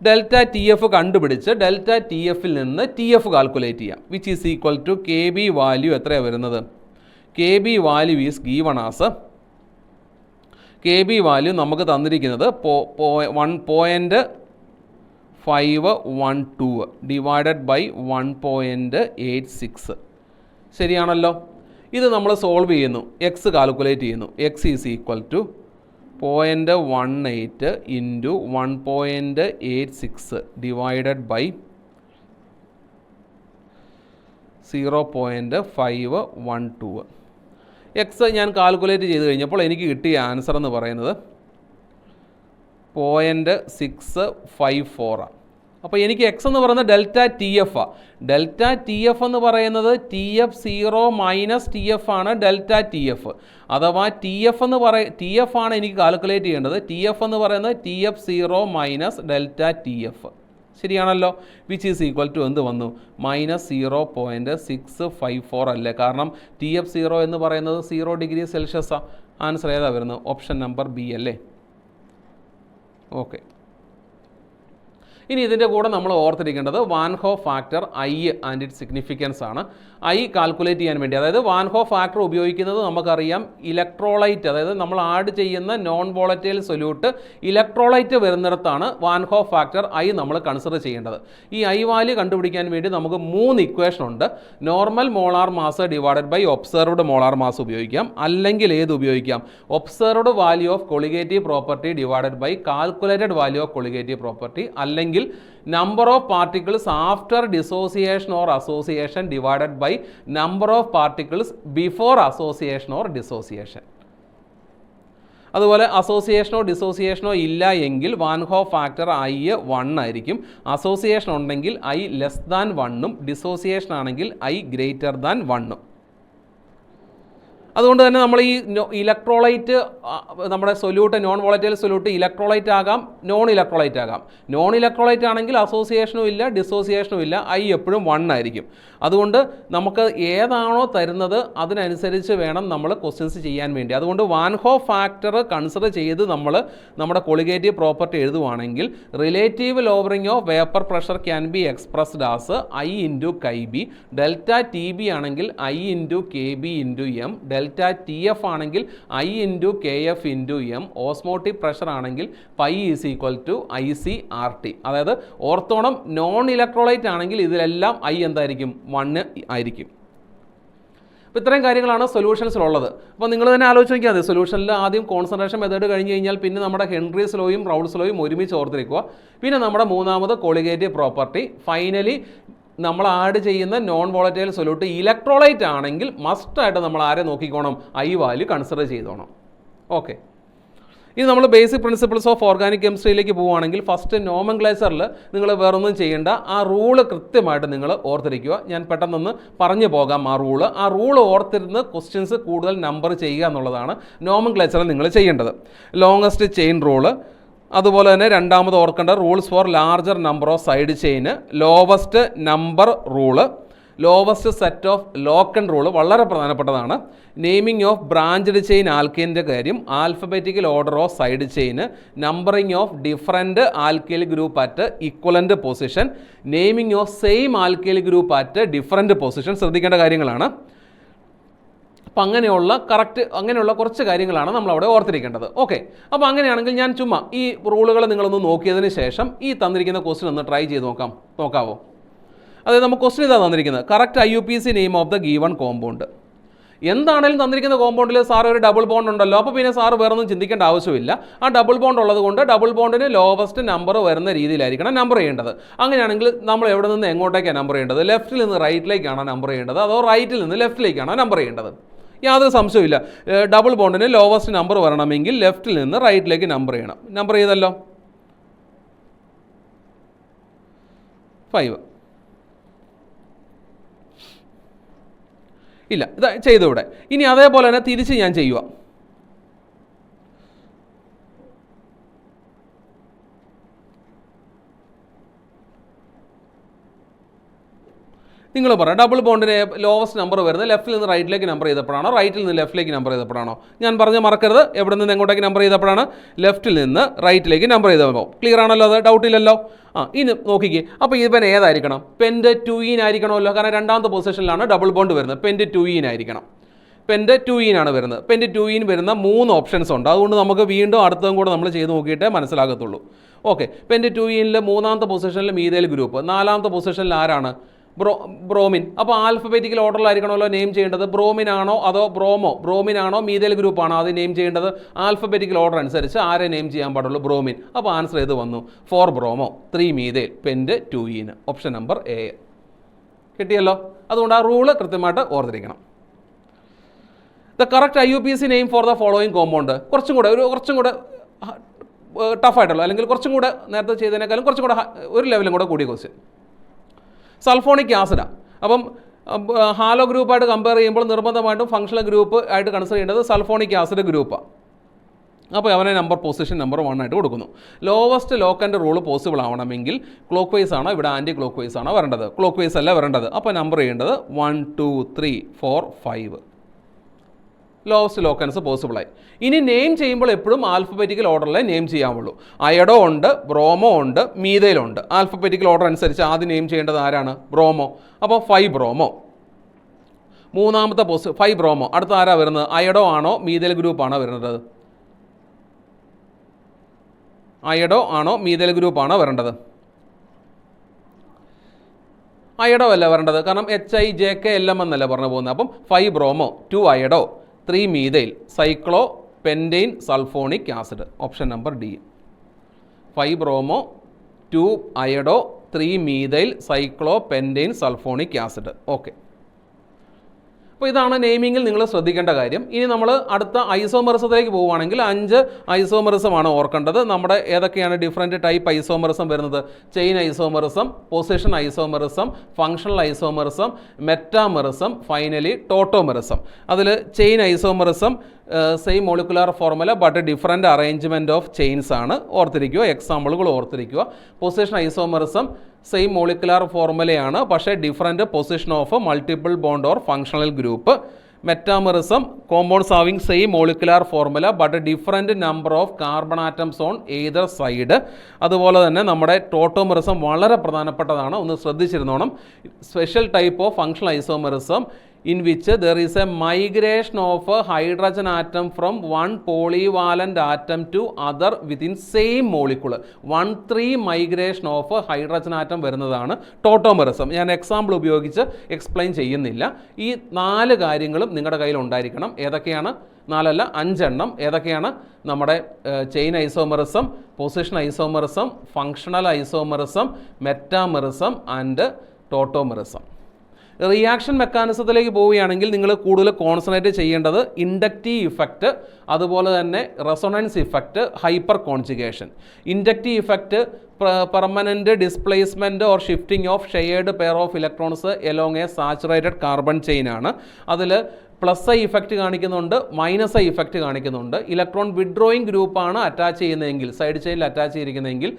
ഡെൽറ്റ ടി എഫ് കണ്ടുപിടിച്ച് ഡെൽറ്റ ടി എഫിൽ നിന്ന് ടി എഫ് കാൽക്കുലേറ്റ് ചെയ്യാം. Which is equal to K B value എത്രയാണ് വരുന്നത്? K B value is given as, K B value നമുക്ക് തന്നിരിക്കുന്നത് 1.512 ഡിവൈഡഡ് ബൈ 1.86. ശരിയാണല്ലോ. ഇത് നമ്മൾ സോൾവ് ചെയ്യുന്നു, എക്സ് കാൽക്കുലേറ്റ് ചെയ്യുന്നു. X is equal to 0.18 into 1.86 divided by 0.512. X ഞാൻ കാൽക്കുലേറ്റ് ചെയ്ത് കഴിഞ്ഞപ്പോൾ എനിക്ക് കിട്ടിയ ആൻസർ എന്ന് പറയുന്നത് 0.654 ആണ്. അപ്പോൾ എനിക്ക് എക്സ് എന്ന് പറയുന്നത് ഡെൽറ്റ ടി എഫ് ആണ്. ഡെൽറ്റ ടി എഫ് എന്ന് പറയുന്നത് T F 0 minus T F ആണ് ഡെൽറ്റ ടി എഫ്. അഥവാ ടി എഫ് ആണ് എനിക്ക് കാൽക്കുലേറ്റ് ചെയ്യേണ്ടത്. ടി എഫ് എന്ന് പറയുന്നത് T F 0 minus delta T F. ശരിയാണല്ലോ. വിച്ച് ഈസ് ഈക്വൽ ടു എന്ത് വന്നു? -0.654 അല്ലേ? കാരണം ടി എഫ് 0 എന്ന് പറയുന്നത് 0 ഡിഗ്രി സെൽഷ്യസാണ്. ആൻസർ ഏതാ വരുന്നത്? ഓപ്ഷൻ നമ്പർ ബി അല്ലേ? ഓക്കെ. ഇനി ഇതിൻ്റെ കൂടെ നമ്മൾ ഓർത്തിരിക്കേണ്ടത് van Hoff factor I and it significance ആണ്. ഐ കാൽക്കുലേറ്റ് ചെയ്യാൻ വേണ്ടി, അതായത് വാൻ ഹോ ഫാക്ടർ ഉപയോഗിക്കുന്നത് നമുക്കറിയാം ഇലക്ട്രോലൈറ്റ്, അതായത് നമ്മൾ ആഡ് ചെയ്യുന്ന നോൺ വോളറ്റൈൽ സൊല്യൂട്ട് ഇലക്ട്രോലൈറ്റ് വരുന്നിടത്താണ് വാൻ ഹോ ഫാക്ടർ ഐ നമ്മൾ കൺസിഡർ ചെയ്യേണ്ടത്. ഈ ഐ വാല്യൂ കണ്ടുപിടിക്കാൻ വേണ്ടി നമുക്ക് 3 ഇക്വേഷൻ ഉണ്ട്. Normal molar mass divided by observed molar mass ഉപയോഗിക്കാം, അല്ലെങ്കിൽ ഏത് ഉപയോഗിക്കാം? Observed value of colligative property divided by calculated value of colligative property, അല്ലെങ്കിൽ number of particles after dissociation or association divided by number of particles before association or dissociation. അതുപോലെ അസോസിയേഷനോ ഡിസോസിയേഷനോ ഇല്ല എങ്കിൽ van Hoff factor I 1 ആയിരിക്കും. Association ഉണ്ടെങ്കിൽ I less than 1ഉം dissociation ആണെങ്കിൽ I greater than 1ഉം. അതുകൊണ്ട് തന്നെ നമ്മൾ ഈ ഇലക്ട്രോലൈറ്റ്, നമ്മുടെ solute, non volatile solute electrolyte ആകാം, നോൺ ഇലക്ട്രോലൈറ്റ് ആകാം. നോൺ ഇലക്ട്രോലൈറ്റ് ആണെങ്കിൽ അസോസിയേഷനും ഇല്ല, ഡിസോസിയേഷനും ഇല്ല, ഐ എപ്പോഴും 1 ആയിരിക്കും. അതുകൊണ്ട് നമുക്ക് ഏതാണോ തരുന്നത് അതിനനുസരിച്ച് വേണം നമ്മൾ ക്വസ്റ്റ്യൻസ് ചെയ്യാൻ വേണ്ടി. അതുകൊണ്ട് വാൻ ഹോ ഫാക്ടർ കൺസിഡർ ചെയ്ത് നമ്മൾ നമ്മുടെ കൊളിഗേറ്റീവ് പ്രോപ്പർട്ടി എഴുതുവാണെങ്കിൽ relative lowering of vapour pressure can be expressed as i into chi B. Delta T B ആണെങ്കിൽ i into K B into M. Delta T F ആണെങ്കിൽ i into K F into M. Osmotic pressure ആണെങ്കിൽ pi is equal to i C R T. അതായത് ഓർത്തോണം, non electrolyte ആണെങ്കിൽ ഇതിലെല്ലാം I എന്തായിരിക്കും? 1 ആയിരിക്കും. അപ്പോൾ ഇത്രയും കാര്യങ്ങളാണ് സൊല്യൂഷൻസിലുള്ളത്. അപ്പോൾ നിങ്ങൾ തന്നെ ആലോചിച്ച് നോക്കിയാൽ മതി. സൊല്യൂഷനിൽ ആദ്യം കോൺസെൻട്രേഷൻ മെത്തേഡ് കഴിഞ്ഞ് കഴിഞ്ഞാൽ പിന്നെ നമ്മുടെ ഹെൻറീസ് ലോയും റൗൾസ് ലോയും ഒരുമിച്ച് ഓർത്തിരിക്കുക. പിന്നെ നമ്മുടെ മൂന്നാമത് കൊളിഗേറ്റീവ് പ്രോപ്പർട്ടി. ഫൈനലി നമ്മൾ ആഡ് ചെയ്യുന്ന നോൺ വോളറ്റൈൽ സൊല്യൂട്ട് ഇലക്ട്രോലൈറ്റ് ആണെങ്കിൽ മസ്റ്റായിട്ട് നമ്മൾ ആരെ നോക്കിക്കോണം? ഐ വാല്യൂ കൺസിഡർ ചെയ്തോണം. ഓക്കെ. ഇനി നമ്മൾ ബേസിക് പ്രിൻസിപ്പിൾസ് ഓഫ് ഓർഗാനിക് കെമിസ്ട്രിയിലേക്ക് പോവുകയാണെങ്കിൽ ഫസ്റ്റ് നോമൻക്ലേച്ചറിൽ നിങ്ങൾ വേറൊന്നും ചെയ്യേണ്ട. ആ റൂള് കൃത്യമായിട്ട് നിങ്ങൾ ഓർത്തിരിക്കുക. ഞാൻ പെട്ടെന്നൊന്ന് പറഞ്ഞു പോകാം ആ റൂള് ഓർത്തിരുന്ന് ക്വസ്റ്റ്യൻസ് കൂടുതൽ നമ്പർ ചെയ്യുക എന്നുള്ളതാണ് നോമൻക്ലേച്ചറിൽ നിങ്ങൾ ചെയ്യേണ്ടത്. ലോങ്ങസ്റ്റ് ചെയിൻ റൂള്, അതുപോലെ തന്നെ രണ്ടാമത് ഓർക്കേണ്ട rules for larger number of side chain, lowest number rule, lowest set of locant rule വളരെ പ്രധാനപ്പെട്ടതാണ്. നെയിമിംഗ് ഓഫ് ബ്രാഞ്ച്ഡ് ചെയിൻ ആൽക്കൈൻ്റെ കാര്യം, alphabetical order of side chain, numbering of different alkyl group at equivalent position, naming of same alkyl group at different position ശ്രദ്ധിക്കേണ്ട കാര്യങ്ങളാണ്. അപ്പോൾ അങ്ങനെയുള്ള കുറച്ച് കാര്യങ്ങളാണ് നമ്മളവിടെ ഓർത്തിരിക്കേണ്ടത്. ഓക്കെ. അപ്പോൾ അങ്ങനെയാണെങ്കിൽ ഞാൻ ചുമ്മാ ഈ റൂളുകൾ നിങ്ങളൊന്ന് നോക്കിയതിന് ശേഷം ഈ തന്നിരിക്കുന്ന ക്വസ്റ്റ്യൻ ഒന്ന് ട്രൈ ചെയ്ത് നോക്കാവോ? അതായത് നമുക്ക് ക്വസ്റ്റ്യൻ ഇതാണ് തന്നിരിക്കുന്നത്. Correct IUPAC name of the given compound. എന്താണെങ്കിലും തന്നിരിക്കുന്ന കോമ്പൗണ്ടിൽ സാർ ഒരു ഡബിൾ ബോണ്ട് ഉണ്ടല്ലോ, അപ്പോൾ പിന്നെ സാറ് വേറെ ഒന്നും ചിന്തിക്കേണ്ട ആവശ്യമില്ല. ആ ഡബിൾ ബോണ്ട് ഉള്ളത് കൊണ്ട് ഡബിൾ ബോണ്ടിന് ലോവസ്റ്റ് നമ്പർ വരുന്ന രീതിയിലായിരിക്കണം നമ്പർ ചെയ്യേണ്ടത്. അങ്ങനെയാണെങ്കിൽ നമ്മൾ എവിടെ നിന്ന് എങ്ങോട്ടേക്കാണ് നമ്പർ ചെയ്യേണ്ടത്? ലെഫ്റ്റിൽ നിന്ന് റൈറ്റിലേക്കാണോ നമ്പർ ചെയ്യേണ്ടത്, അതോ റൈറ്റിൽ നിന്ന് ലെഫ്റ്റിലേക്കാണോ നമ്പർ ചെയ്യേണ്ടത്? യാതൊരു സംശയമില്ല, ഡബിൾ ബോണ്ടിന് ലോവസ്റ്റ് നമ്പർ വരണമെങ്കിൽ ലെഫ്റ്റിൽ നിന്ന് റൈറ്റിലേക്ക് നമ്പർ ചെയ്യണം. നമ്പർ ചെയ്തല്ലോ 5. ഇല്ല, ഇത് ചെയ്തു ഇവിടെ. ഇനി അതേപോലെ തന്നെ തിരിച്ച് ഞാൻ ചെയ്യുക. നിങ്ങൾ പറയാം, ഡബിൾ ബോണ്ടിന് ലോവസ്റ്റ് നമ്പർ വരുന്നത് ലെഫ്റ്റിൽ നിന്ന് റൈറ്റിലേക്ക് നമ്പർ ചെയ്തപ്പോഴാണോ, റൈറ്റിൽ നിന്ന് ലെഫ്റ്റിലേക്ക് നമ്പർ ചെയ്തപ്പോഴാണോ? ഞാൻ പറഞ്ഞ മറക്കരുത്, എവിടെ നിന്ന് എങ്ങോട്ടേക്ക് നമ്പർ ചെയ്തപ്പോഴാണ്? ലെഫ്റ്റിൽ നിന്ന് റൈറ്റിലേക്ക് നമ്പർ ചെയ്തപ്പോൾ. ക്ലിയർ ആണല്ലോ, അത് ഡൗട്ടില്ലല്ലോ. ഇനി നോക്കിക്കേ, അപ്പോൾ ഇവൻ ഏതായിരിക്കണം? പെൻറ്റ് 2 ആയിരിക്കണമല്ലോ, കാരണം രണ്ടാമത്തെ പൊസിഷനിലാണ് ഡബിൾ ബോണ്ട് വരുന്നത്. പെൻറ്റ് 2 ആയിരിക്കണം. പെൻറ്റ് 2 വരുന്നത്. പെൻറ്റ് 2 വരുന്ന 3 ഓപ്ഷൻസ് ഉണ്ട്. അതുകൊണ്ട് നമുക്ക് വീണ്ടും അടുത്തതും കൂടെ നമ്മൾ ചെയ്ത് നോക്കിയിട്ടേ മനസ്സിലാകത്തുള്ളൂ. ഓക്കെ, പെൻറ്റ് 2 മൂന്നാമത്തെ പൊസിഷനിൽ മീഥൈൽ ഗ്രൂപ്പ്, നാലാമത്തെ പൊസിഷനിൽ ആരാണ്? ബ്രോമിൻ. അപ്പോൾ ആൽഫബറ്റിക്കൽ ഓർഡറിലായിരിക്കണമല്ലോ നെയിം ചെയ്യേണ്ടത്. ബ്രോമിൻ ആണോ അതോ ബ്രോമിൻ ആണോ മീഥൈൽ ഗ്രൂപ്പാണോ അത് നെയിം ചെയ്യേണ്ടത്? ആൽഫബറ്റിക്കൽ ഓർഡർ അനുസരിച്ച് ആരെ നെയിം ചെയ്യാൻ പാടുള്ളൂ? ബ്രോമിൻ. അപ്പോൾ ആൻസർ ഏത് വന്നു? 4 bromo 3 methyl, പെൻറ്റ് 2. Option number A. കിട്ടിയല്ലോ. അതുകൊണ്ട് ആ റൂള് കൃത്യമായിട്ട് ഓർത്തിരിക്കണം. The correct IUPAC name for the following compound. കുറച്ചും കൂടെ ടഫായിട്ടുള്ള, അല്ലെങ്കിൽ കുറച്ചും കൂടെ നേരത്തെ ചെയ്തതിനേക്കാളും കുറച്ചും കൂടെ ഒരു ലെവലും കൂടെ കൂടിയ ക്വസ്റ്റ്യൻ. സൾഫോണിക് ആസിഡാണ്. അപ്പം ഹാലോ ഗ്രൂപ്പായിട്ട് കമ്പയർ ചെയ്യുമ്പോൾ നിർബന്ധമായിട്ടും ഫങ്ഷണൽ ഗ്രൂപ്പ് ആയിട്ട് കൺസിഡർ ചെയ്യേണ്ടത് സൾഫോണിക് ആസിഡ് ഗ്രൂപ്പാണ്. അപ്പോൾ അവനെ പൊസിഷൻ നമ്പർ 1 ആയിട്ട് കൊടുക്കുന്നു. ലോവസ്റ്റ് ലോക്കൻ്റ് റൂൾ പോസിബിൾ ആവണമെങ്കിൽ ക്ലോക്ക് വൈസ് ആണോ ഇവിടെ ആൻറ്റി ക്ലോക്ക് വൈസ് ആണോ വരേണ്ടത്? ക്ലോക്ക് വൈസ് അല്ല വരേണ്ടത്. അപ്പോൾ നമ്പർ ചെയ്യേണ്ടത് 1 2 3 4 5. ലോവസ്റ്റ് ലോക്കൻസ് പോസിബിളായി. ഇനി നെയിം ചെയ്യുമ്പോൾ എപ്പോഴും ആൽഫബറ്റിക്കൽ ഓർഡറിലെ നെയിം ചെയ്യാവുള്ളൂ. അയഡോ ഉണ്ട്, ബ്രോമോ ഉണ്ട്, മീഥൈലുണ്ട്. ആൽഫബറ്റിക്കൽ ഓർഡർ അനുസരിച്ച് ആദ്യം നെയിം ചെയ്യേണ്ടത് ആരാണ്? ബ്രോമോ. അപ്പോൾ 5 ബ്രോമോ. മൂന്നാമത്തെ 5 ബ്രോമോ. അടുത്ത ആരാ വരുന്നത്? അയഡോ ആണോ മീഥൈൽ ഗ്രൂപ്പാണോ വരുന്നത്? അയഡോ ആണോ മീഥൈൽ ഗ്രൂപ്പാണോ വരേണ്ടത്? അയഡോ അല്ല വരേണ്ടത്, കാരണം HIJKLM എന്നല്ല പറഞ്ഞു പോകുന്നത്. അപ്പം 5 bromo 2 iodo 3 methyl cyclo pentyne sulfonic acid. Option number D. 5 bromo 2 iodo 3 methyl cyclo pentyne sulfonic acid. Okay, അപ്പോൾ ഇതാണ് നെയിമിങ്ങിൽ നിങ്ങൾ ശ്രദ്ധിക്കേണ്ട കാര്യം. ഇനി നമ്മൾ അടുത്ത ഐസോമെറിസത്തിലേക്ക് പോവുകയാണെങ്കിൽ 5 ഐസോമെറിസമാണ് ഓർക്കേണ്ടത്. നമ്മുടെ ഏതൊക്കെയാണ് ഡിഫറൻറ്റ് ടൈപ്പ് ഐസോമെറിസം വരുന്നത്? Chain isomerism, position isomerism, functional isomerism, metamerism, finally tautomerism. അതിൽ chain isomerism same molecular formula but different arrangement of chains ആണ്. ഓർത്തിരിക്കുക, എക്സാമ്പിളുകൾ ഓർത്തിരിക്കുക. പൊസിഷൻ ഐസോമെറിസം സെയിം മോളിക്കുലാർ ഫോർമുലയാണ്, പക്ഷേ different position of multiple bond or functional group. Metamerism compounds having same molecular formula but different number of carbon atoms on either side. അതുപോലെ തന്നെ നമ്മുടെ tautomerism വളരെ പ്രധാനപ്പെട്ടതാണ്, ഒന്ന് ശ്രദ്ധിച്ചിരുന്നോണം. Special type of functional isomerism in which there is a migration of a hydrogen atom from one polyvalent atom to other within same molecule. 1,3 migration of a hydrogen atom വരുന്നതാണ് ടോട്ടോമെറിസം. ഞാൻ example ഉപയോഗിച്ച് explain ചെയ്യുന്നില്ല. ഈ 4 കാര്യങ്ങളും നിങ്ങളുടെ കയ്യിൽ ഉണ്ടായിരിക്കണം. ഏതൊക്കെയാണ്? 4 അല്ല 5 എണ്ണം. ഏതൊക്കെയാണ്? നമ്മുടെ chain isomerism, position isomerism, functional isomerism, metamerism and tautomerism. Reaction മെക്കാനിസത്തിലേക്ക് പോവുകയാണെങ്കിൽ നിങ്ങൾ കൂടുതൽ കോൺസെൻട്രേറ്റ് ചെയ്യേണ്ടത് ഇൻഡക്റ്റീവ് ഇഫക്റ്റ്, അതുപോലെ തന്നെ resonance effect, hyper conjugation. Inductive effect permanent displacement or shifting of shared pair of electrons along a saturated carbon chain ആണ്. അതിൽ plus I effect കാണിക്കുന്നുണ്ട്, മൈനസ് ഐ ഇഫക്റ്റ് കാണിക്കുന്നുണ്ട്. ഇലക്ട്രോൺ വിഡ്രോയിങ് ഗ്രൂപ്പാണ് attach ചെയ്യുന്നതെങ്കിൽ, side ചെയിനിൽ attach ചെയ്തിരിക്കുന്നതെങ്കിൽ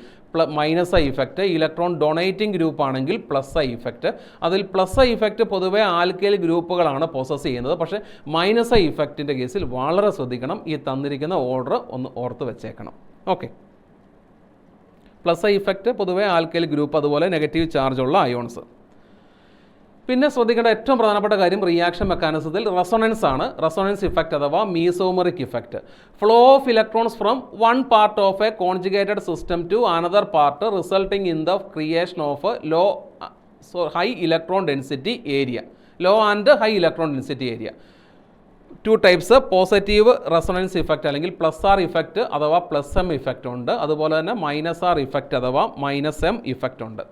minus I effect. Electron donating group ആണെങ്കിൽ plus I effect. അതിൽ പ്ലസ് ഐ ഇഫക്റ്റ് പൊതുവെ ആൽക്കൈൽ ഗ്രൂപ്പുകളാണ് പൊസസ് ചെയ്യുന്നത്. പക്ഷേ മൈനസ് ഐ ഇഫക്റ്റിൻ്റെ കേസിൽ വളരെ ശ്രദ്ധിക്കണം. ഈ തന്നിരിക്കുന്ന ഓർഡർ ഒന്ന് ഓർത്ത് വെച്ചേക്കണം. ഓക്കെ, പ്ലസ് ഐ ഇഫക്റ്റ് പൊതുവെ ആൽക്കൈൽ ഗ്രൂപ്പ്, അതുപോലെ നെഗറ്റീവ് ചാർജുള്ള അയോൺസ്. പിന്നെ ശ്രദ്ധിക്കേണ്ട ഏറ്റവും പ്രധാനപ്പെട്ട കാര്യം റിയാക്ഷൻ മെക്കാനിസത്തിൽ റെസൊണൻസ് ആണ്. റെസൊണൻസ് ഇഫക്റ്റ് അഥവാ mesomeric effect. Flow of electrons from one part of a conjugated system to another part resulting in the creation of high electron density area. Low and high electron density area. 2 types positive resonance effect അല്ലെങ്കിൽ +R effect അഥവാ +M effect ഉണ്ട്. അതുപോലെ തന്നെ -R effect അഥവാ -M effect ഉണ്ട്.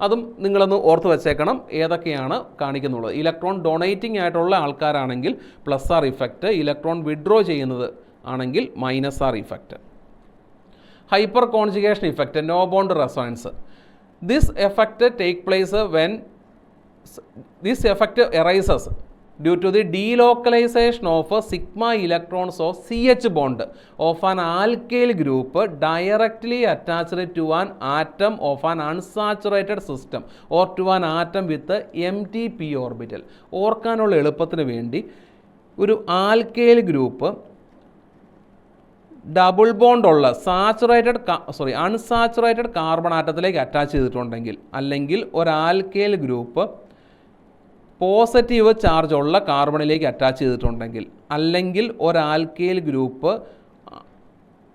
അതും നിങ്ങളൊന്ന് ഓർത്ത് വെച്ചേക്കണം ഏതൊക്കെയാണ് കാണിക്കുന്നുള്ളത്. ഇലക്ട്രോൺ ഡൊണേറ്റിംഗ് ആയിട്ടുള്ള ആൾക്കാരാണെങ്കിൽ +R ഇഫക്റ്റ്, ഇലക്ട്രോൺ വിഡ്രോ ചെയ്യുന്നത് ആണെങ്കിൽ -R effect. Hyper conjugation effect, no bond resonance. This effect arises due to the delocalization of sigma electrons of CH bond of an alkyl group directly attached to an atom of an unsaturated system or to an atom with empty p orbital. ഓർക്കാനുള്ള എളുപ്പത്തിന് വേണ്ടി ഒരു alkyl group double bond ഉള്ള unsaturated carbon ആറ്റത്തിലേക്ക് attach ചെയ്തിട്ടുണ്ടെങ്കിൽ, അല്ലെങ്കിൽ ഒരു alkyl group positive charge ഉള്ള കാർബണിലേക്ക് attach ചെയ്തിട്ടുണ്ടെങ്കിൽ, അല്ലെങ്കിൽ ഒരു ആൽക്കൈൽ ഗ്രൂപ്പ്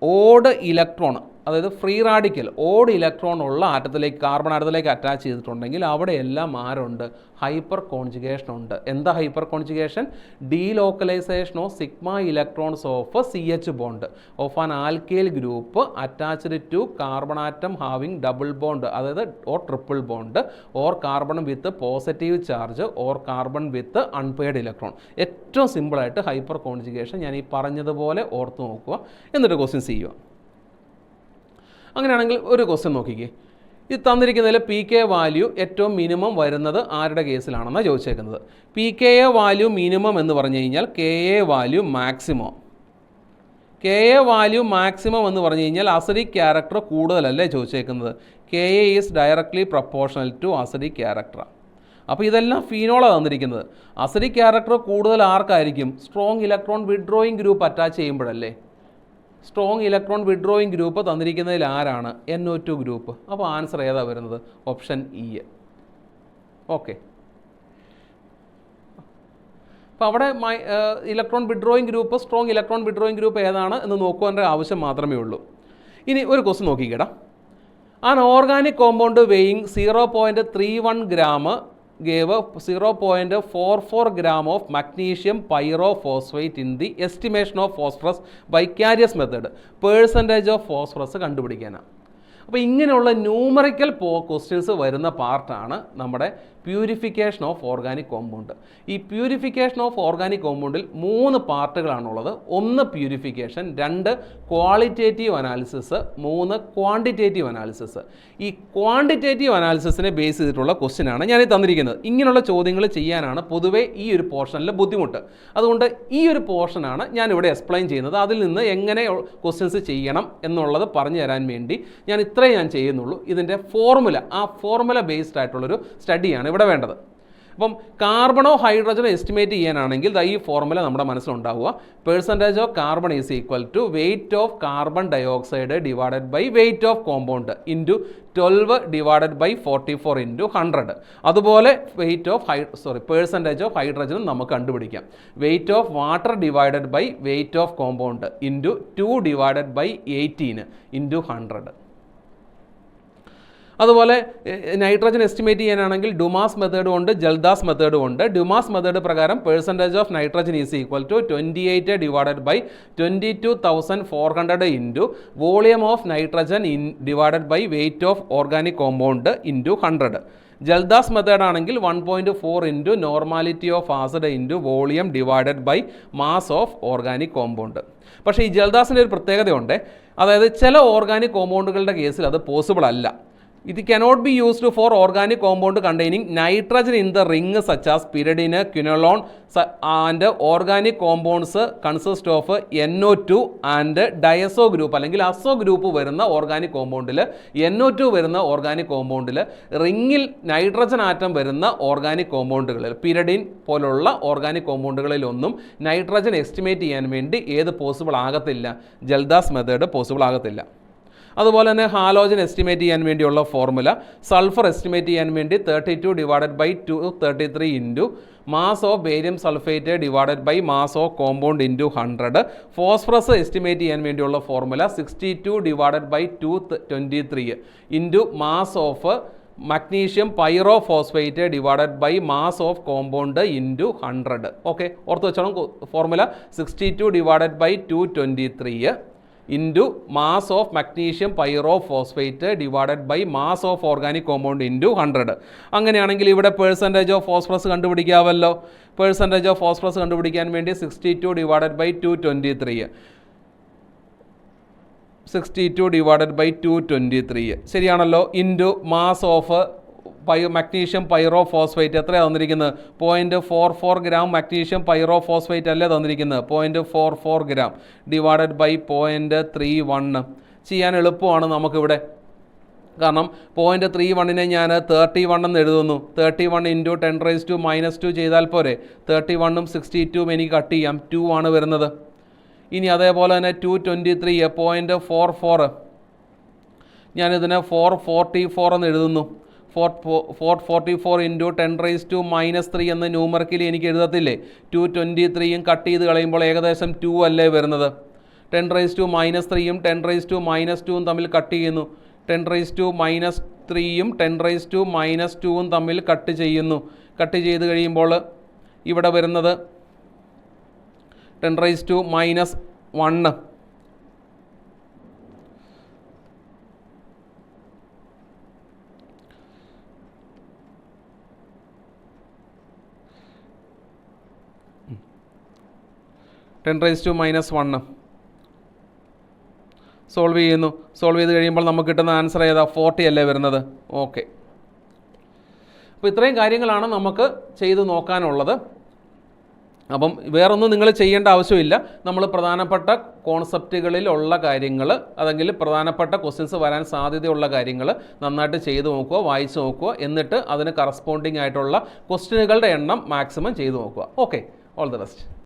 ഓഡ് ഇലക്ട്രോൺ, അതായത് ഫ്രീ റാഡിക്കൽ ഓഡ് ഇലക്ട്രോൺ ഉള്ള കാർബൺ ആറ്റത്തിലേക്ക് അറ്റാച്ച് ചെയ്തിട്ടുണ്ടെങ്കിൽ അവിടെയെല്ലാം ആരുണ്ട്? ഹൈപ്പർ കോൺജുഗേഷൻ ഉണ്ട്. എന്താ hyper conjugation? Delocalisation of sigma electrons of CH bond of an alkyl group attached to carbon atom having double bond, അതായത് or triple bond, or carbon with positive charge, or carbon with unpaired electron. ഏറ്റവും സിമ്പിളായിട്ട് hyper conjugation ഞാൻ ഈ പറഞ്ഞതുപോലെ ഓർത്ത് നോക്കുക, എന്നിട്ട് questions ചെയ്യുക. അങ്ങനെയാണെങ്കിൽ ഒരു ക്വസ്റ്റ്യൻ നോക്കിക്കേ. ഇത് തന്നിരിക്കുന്നതിൽ pK വാല്യൂ ഏറ്റവും മിനിമം വരുന്നത് ആരുടെ കേസിലാണെന്നാണ് ചോദിച്ചേക്കുന്നത്. pKa വാല്യൂ മിനിമം എന്ന് പറഞ്ഞു കഴിഞ്ഞാൽ Ka value maximum. Ka value maximum എന്ന് പറഞ്ഞു കഴിഞ്ഞാൽ അസിഡിക് ക്യാരക്ടർ കൂടുതലല്ലേ ചോദിച്ചേക്കുന്നത്. Ka is directly proportional to acidic character. അപ്പോൾ ഇതെല്ലാം ഫീനോളാണ് തന്നിരിക്കുന്നത്. അസിഡിക് ക്യാരക്ടർ കൂടുതൽ ആർക്കായിരിക്കും? Strong electron withdrawing group attach ചെയ്യുമ്പോഴല്ലേ. സ്ട്രോങ് ഇലക്ട്രോൺ വിഡ്രോയിങ് ഗ്രൂപ്പ് തന്നിരിക്കുന്നതിൽ ആരാണ്? NO2 group. അപ്പോൾ ആൻസർ ഏതാ വരുന്നത്? Option E. ഓക്കെ, അപ്പോൾ അവിടെ electron withdrawing group, strong electron withdrawing group ഏതാണ് എന്ന് നോക്കുവാൻ്റെ ആവശ്യം മാത്രമേ ഉള്ളൂ. ഇനി ഒരു ക്വസ്റ്റ്യൻ നോക്കിക്കേടാ. An organic compound weighing 0.31 gram gave 0.44 gram of magnesium pyrophosphate in the estimation of phosphorus vicarious method. Percentage of phosphorus കണ്ടുപിടിക്കാനാണ്. അപ്പോൾ ഇങ്ങനെയുള്ള ന്യൂമറിക്കൽ ക്വസ്റ്റ്യൻസ് വരുന്ന പാർട്ടാണ് നമ്മുടെ പ്യൂരിഫിക്കേഷൻ ഓഫ് ഓർഗാനിക് കോമ്പൗണ്ട്. ഈ പ്യൂരിഫിക്കേഷൻ ഓഫ് ഓർഗാനിക് കോമ്പൗണ്ടിൽ 3 പാർട്ടുകളാണുള്ളത്. 1 purification, 2 qualitative analysis, 3 quantitative analysis. ഈ ക്വാണ്ടിറ്റേറ്റീവ് അനാലിസിസിനെ ബേസ് ചെയ്തിട്ടുള്ള ക്വസ്റ്റ്യനാണ് ഞാൻ ഈ തന്നിരിക്കുന്നത്. ഇങ്ങനെയുള്ള ചോദ്യങ്ങൾ ചെയ്യാനാണ് പൊതുവേ ഈ ഒരു പോർഷനിൽ ബുദ്ധിമുട്ട്. അതുകൊണ്ട് ഈ ഒരു പോർഷനാണ് ഞാനിവിടെ എക്സ്പ്ലെയിൻ ചെയ്യുന്നത്. അതിൽ നിന്ന് എങ്ങനെ ക്വസ്റ്റ്യൻസ് ചെയ്യണം എന്നുള്ളത് പറഞ്ഞു തരാൻ വേണ്ടി ഞാൻ ചെയ്യുന്നുള്ളൂ. ഇതിൻ്റെ ഫോർമുല ബേസ്ഡ് ആയിട്ടുള്ളൊരു സ്റ്റഡിയാണ് ഇവിടെ വേണ്ടത്. അപ്പം കാർബണോ ഹൈഡ്രജനോ എസ്റ്റിമേറ്റ് ചെയ്യാനാണെങ്കിൽ ഈ ഫോർമുല നമ്മുടെ മനസ്സിലുണ്ടാവുക. Percentage of carbon is equal to weight of carbon dioxide divided by weight of compound into 12 divided by 44 into 100. അതുപോലെ പെർസെൻറ്റേജ് ഓഫ് ഹൈഡ്രജനും നമുക്ക് കണ്ടുപിടിക്കാം. Weight of water divided by weight of compound into 2 divided by 18 into 100. അതുപോലെ nitrogen estimate ചെയ്യാനാണെങ്കിൽ ഡുമാസ് മെത്തേഡും ഉണ്ട്, Kjeldahl's മെത്തേഡും ഉണ്ട്. Dumas method പ്രകാരം percentage of nitrogen is equal to 28 divided by 22,400 into volume of nitrogen divided by weight of organic compound into 100. Kjeldahl's method ആണെങ്കിൽ 1.4 into normality of acid into volume divided by mass of organic compound. പക്ഷേ ഈ ജൽദാസിൻ്റെ ഒരു പ്രത്യേകതയുണ്ട്. അതായത് ചില organic കോമ്പൗണ്ടുകളുടെ കേസിൽ അത് possible അല്ല. It cannot be used for organic compound containing nitrogen in the ring such as pyridine, quinolone and organic compounds consist of NO2 and diazo group അല്ലെങ്കിൽ അസോ ഗ്രൂപ്പ് വരുന്ന ഓർഗാനിക് കോമ്പൗണ്ടിൽ NO2 വരുന്ന ഓർഗാനിക് കോമ്പൗണ്ടിൽ റിങ്ങിൽ nitrogen atom വരുന്ന organic കോമ്പൗണ്ടുകളിൽ pyridine പോലുള്ള organic കോമ്പൗണ്ടുകളിലൊന്നും nitrogen estimate ചെയ്യാൻ വേണ്ടി ഏത് പോസിബിൾ ആകത്തില്ല? ജൽദാസ് മെത്തേഡ് പോസിബിൾ ആകത്തില്ല. അതുപോലെ തന്നെ ഹാലോജൻ എസ്റ്റിമേറ്റ് ചെയ്യാൻ വേണ്ടിയുള്ള ഫോർമുല സൾഫർ എസ്റ്റിമേറ്റ് ചെയ്യാൻ വേണ്ടി 32 divided by 233 into mass of barium sulphate divided by mass of compound into 100. Phosphorus estimate ചെയ്യാൻ വേണ്ടിയുള്ള formula 62 divided by 223 into mass of magnesium pyrophosphate divided by mass of compound into 100. Okay, ഓർത്ത് വെച്ചോണം formula 62 divided by 223 into mass of magnesium pyrophosphate divided by mass of organic compound into 100. അങ്ങനെയാണെങ്കിൽ ഇവിടെ percentage of phosphorus കണ്ടുപിടിക്കാമല്ലോ. Percentage of phosphorus കണ്ടുപിടിക്കാൻ വേണ്ടി 62 divided by 223 62 divided by 223 ശരിയാണല്ലോ. Into mass of magnesium pyrophosphate എത്രയാണ് തന്നിരിക്കുന്നത്? 0.44 ഗ്രാം മഗ്നീഷ്യം പൈറോഫോസ്ഫേറ്റ് അല്ലേ തന്നിരിക്കുന്നത്? 0.44 ഗ്രാം ഡിവൈഡഡ് ബൈ 0.31. ചെയ്യാൻ എളുപ്പമാണ് നമുക്കിവിടെ. കാരണം 0.31 ഞാൻ 31 എന്ന് എഴുതുന്നു. 31 ഇൻറ്റു 10⁻⁻² ചെയ്താൽ പോരെ? 31ഉം 62ഉം എനിക്ക് കട്ട് ചെയ്യാം. 2 ആണ് വരുന്നത്. ഇനി അതേപോലെ തന്നെ 223 0.44 ഞാനിതിനെ 444 എന്ന് എഴുതുന്നു. 444 ഇൻറ്റു 10⁻³ എന്ന് ന്യൂമറിക്കലി എനിക്ക് എഴുതത്തില്ലേ? 223യും കട്ട് ചെയ്ത് കളയുമ്പോൾ ഏകദേശം 2 അല്ലേ വരുന്നത്? 10⁻³ 10⁻²ഉം തമ്മിൽ കട്ട് ചെയ്യുന്നു. 10⁻³ 10⁻² തമ്മിൽ കട്ട് ചെയ്യുന്നു. കട്ട് ചെയ്ത് കഴിയുമ്പോൾ ഇവിടെ വരുന്നത് 10⁻⁻1 10⁻⁻1 സോൾവ് ചെയ്യുന്നു. സോൾവ് ചെയ്ത് കഴിയുമ്പോൾ നമുക്ക് കിട്ടുന്ന ആൻസർ ഏതാ? 40 അല്ലേ വരുന്നത്? ഓക്കെ, അപ്പോൾ ഇത്രയും കാര്യങ്ങളാണ് നമുക്ക് ചെയ്ത് നോക്കാനുള്ളത്. അപ്പം വേറൊന്നും നിങ്ങൾ ചെയ്യേണ്ട ആവശ്യമില്ല. നമ്മൾ പ്രധാനപ്പെട്ട കോൺസെപ്റ്റുകളിലുള്ള കാര്യങ്ങൾ അല്ലെങ്കിൽ പ്രധാനപ്പെട്ട ക്വസ്റ്റ്യൻസ് വരാൻ സാധ്യതയുള്ള കാര്യങ്ങൾ നന്നായിട്ട് ചെയ്ത് നോക്കുക, വായിച്ച് നോക്കുക. എന്നിട്ട് അതിന് കറസ്പോണ്ടിങ് ആയിട്ടുള്ള ക്വസ്റ്റ്യനുകളുടെ എണ്ണം മാക്സിമം ചെയ്ത് നോക്കുക. Okay, all the best.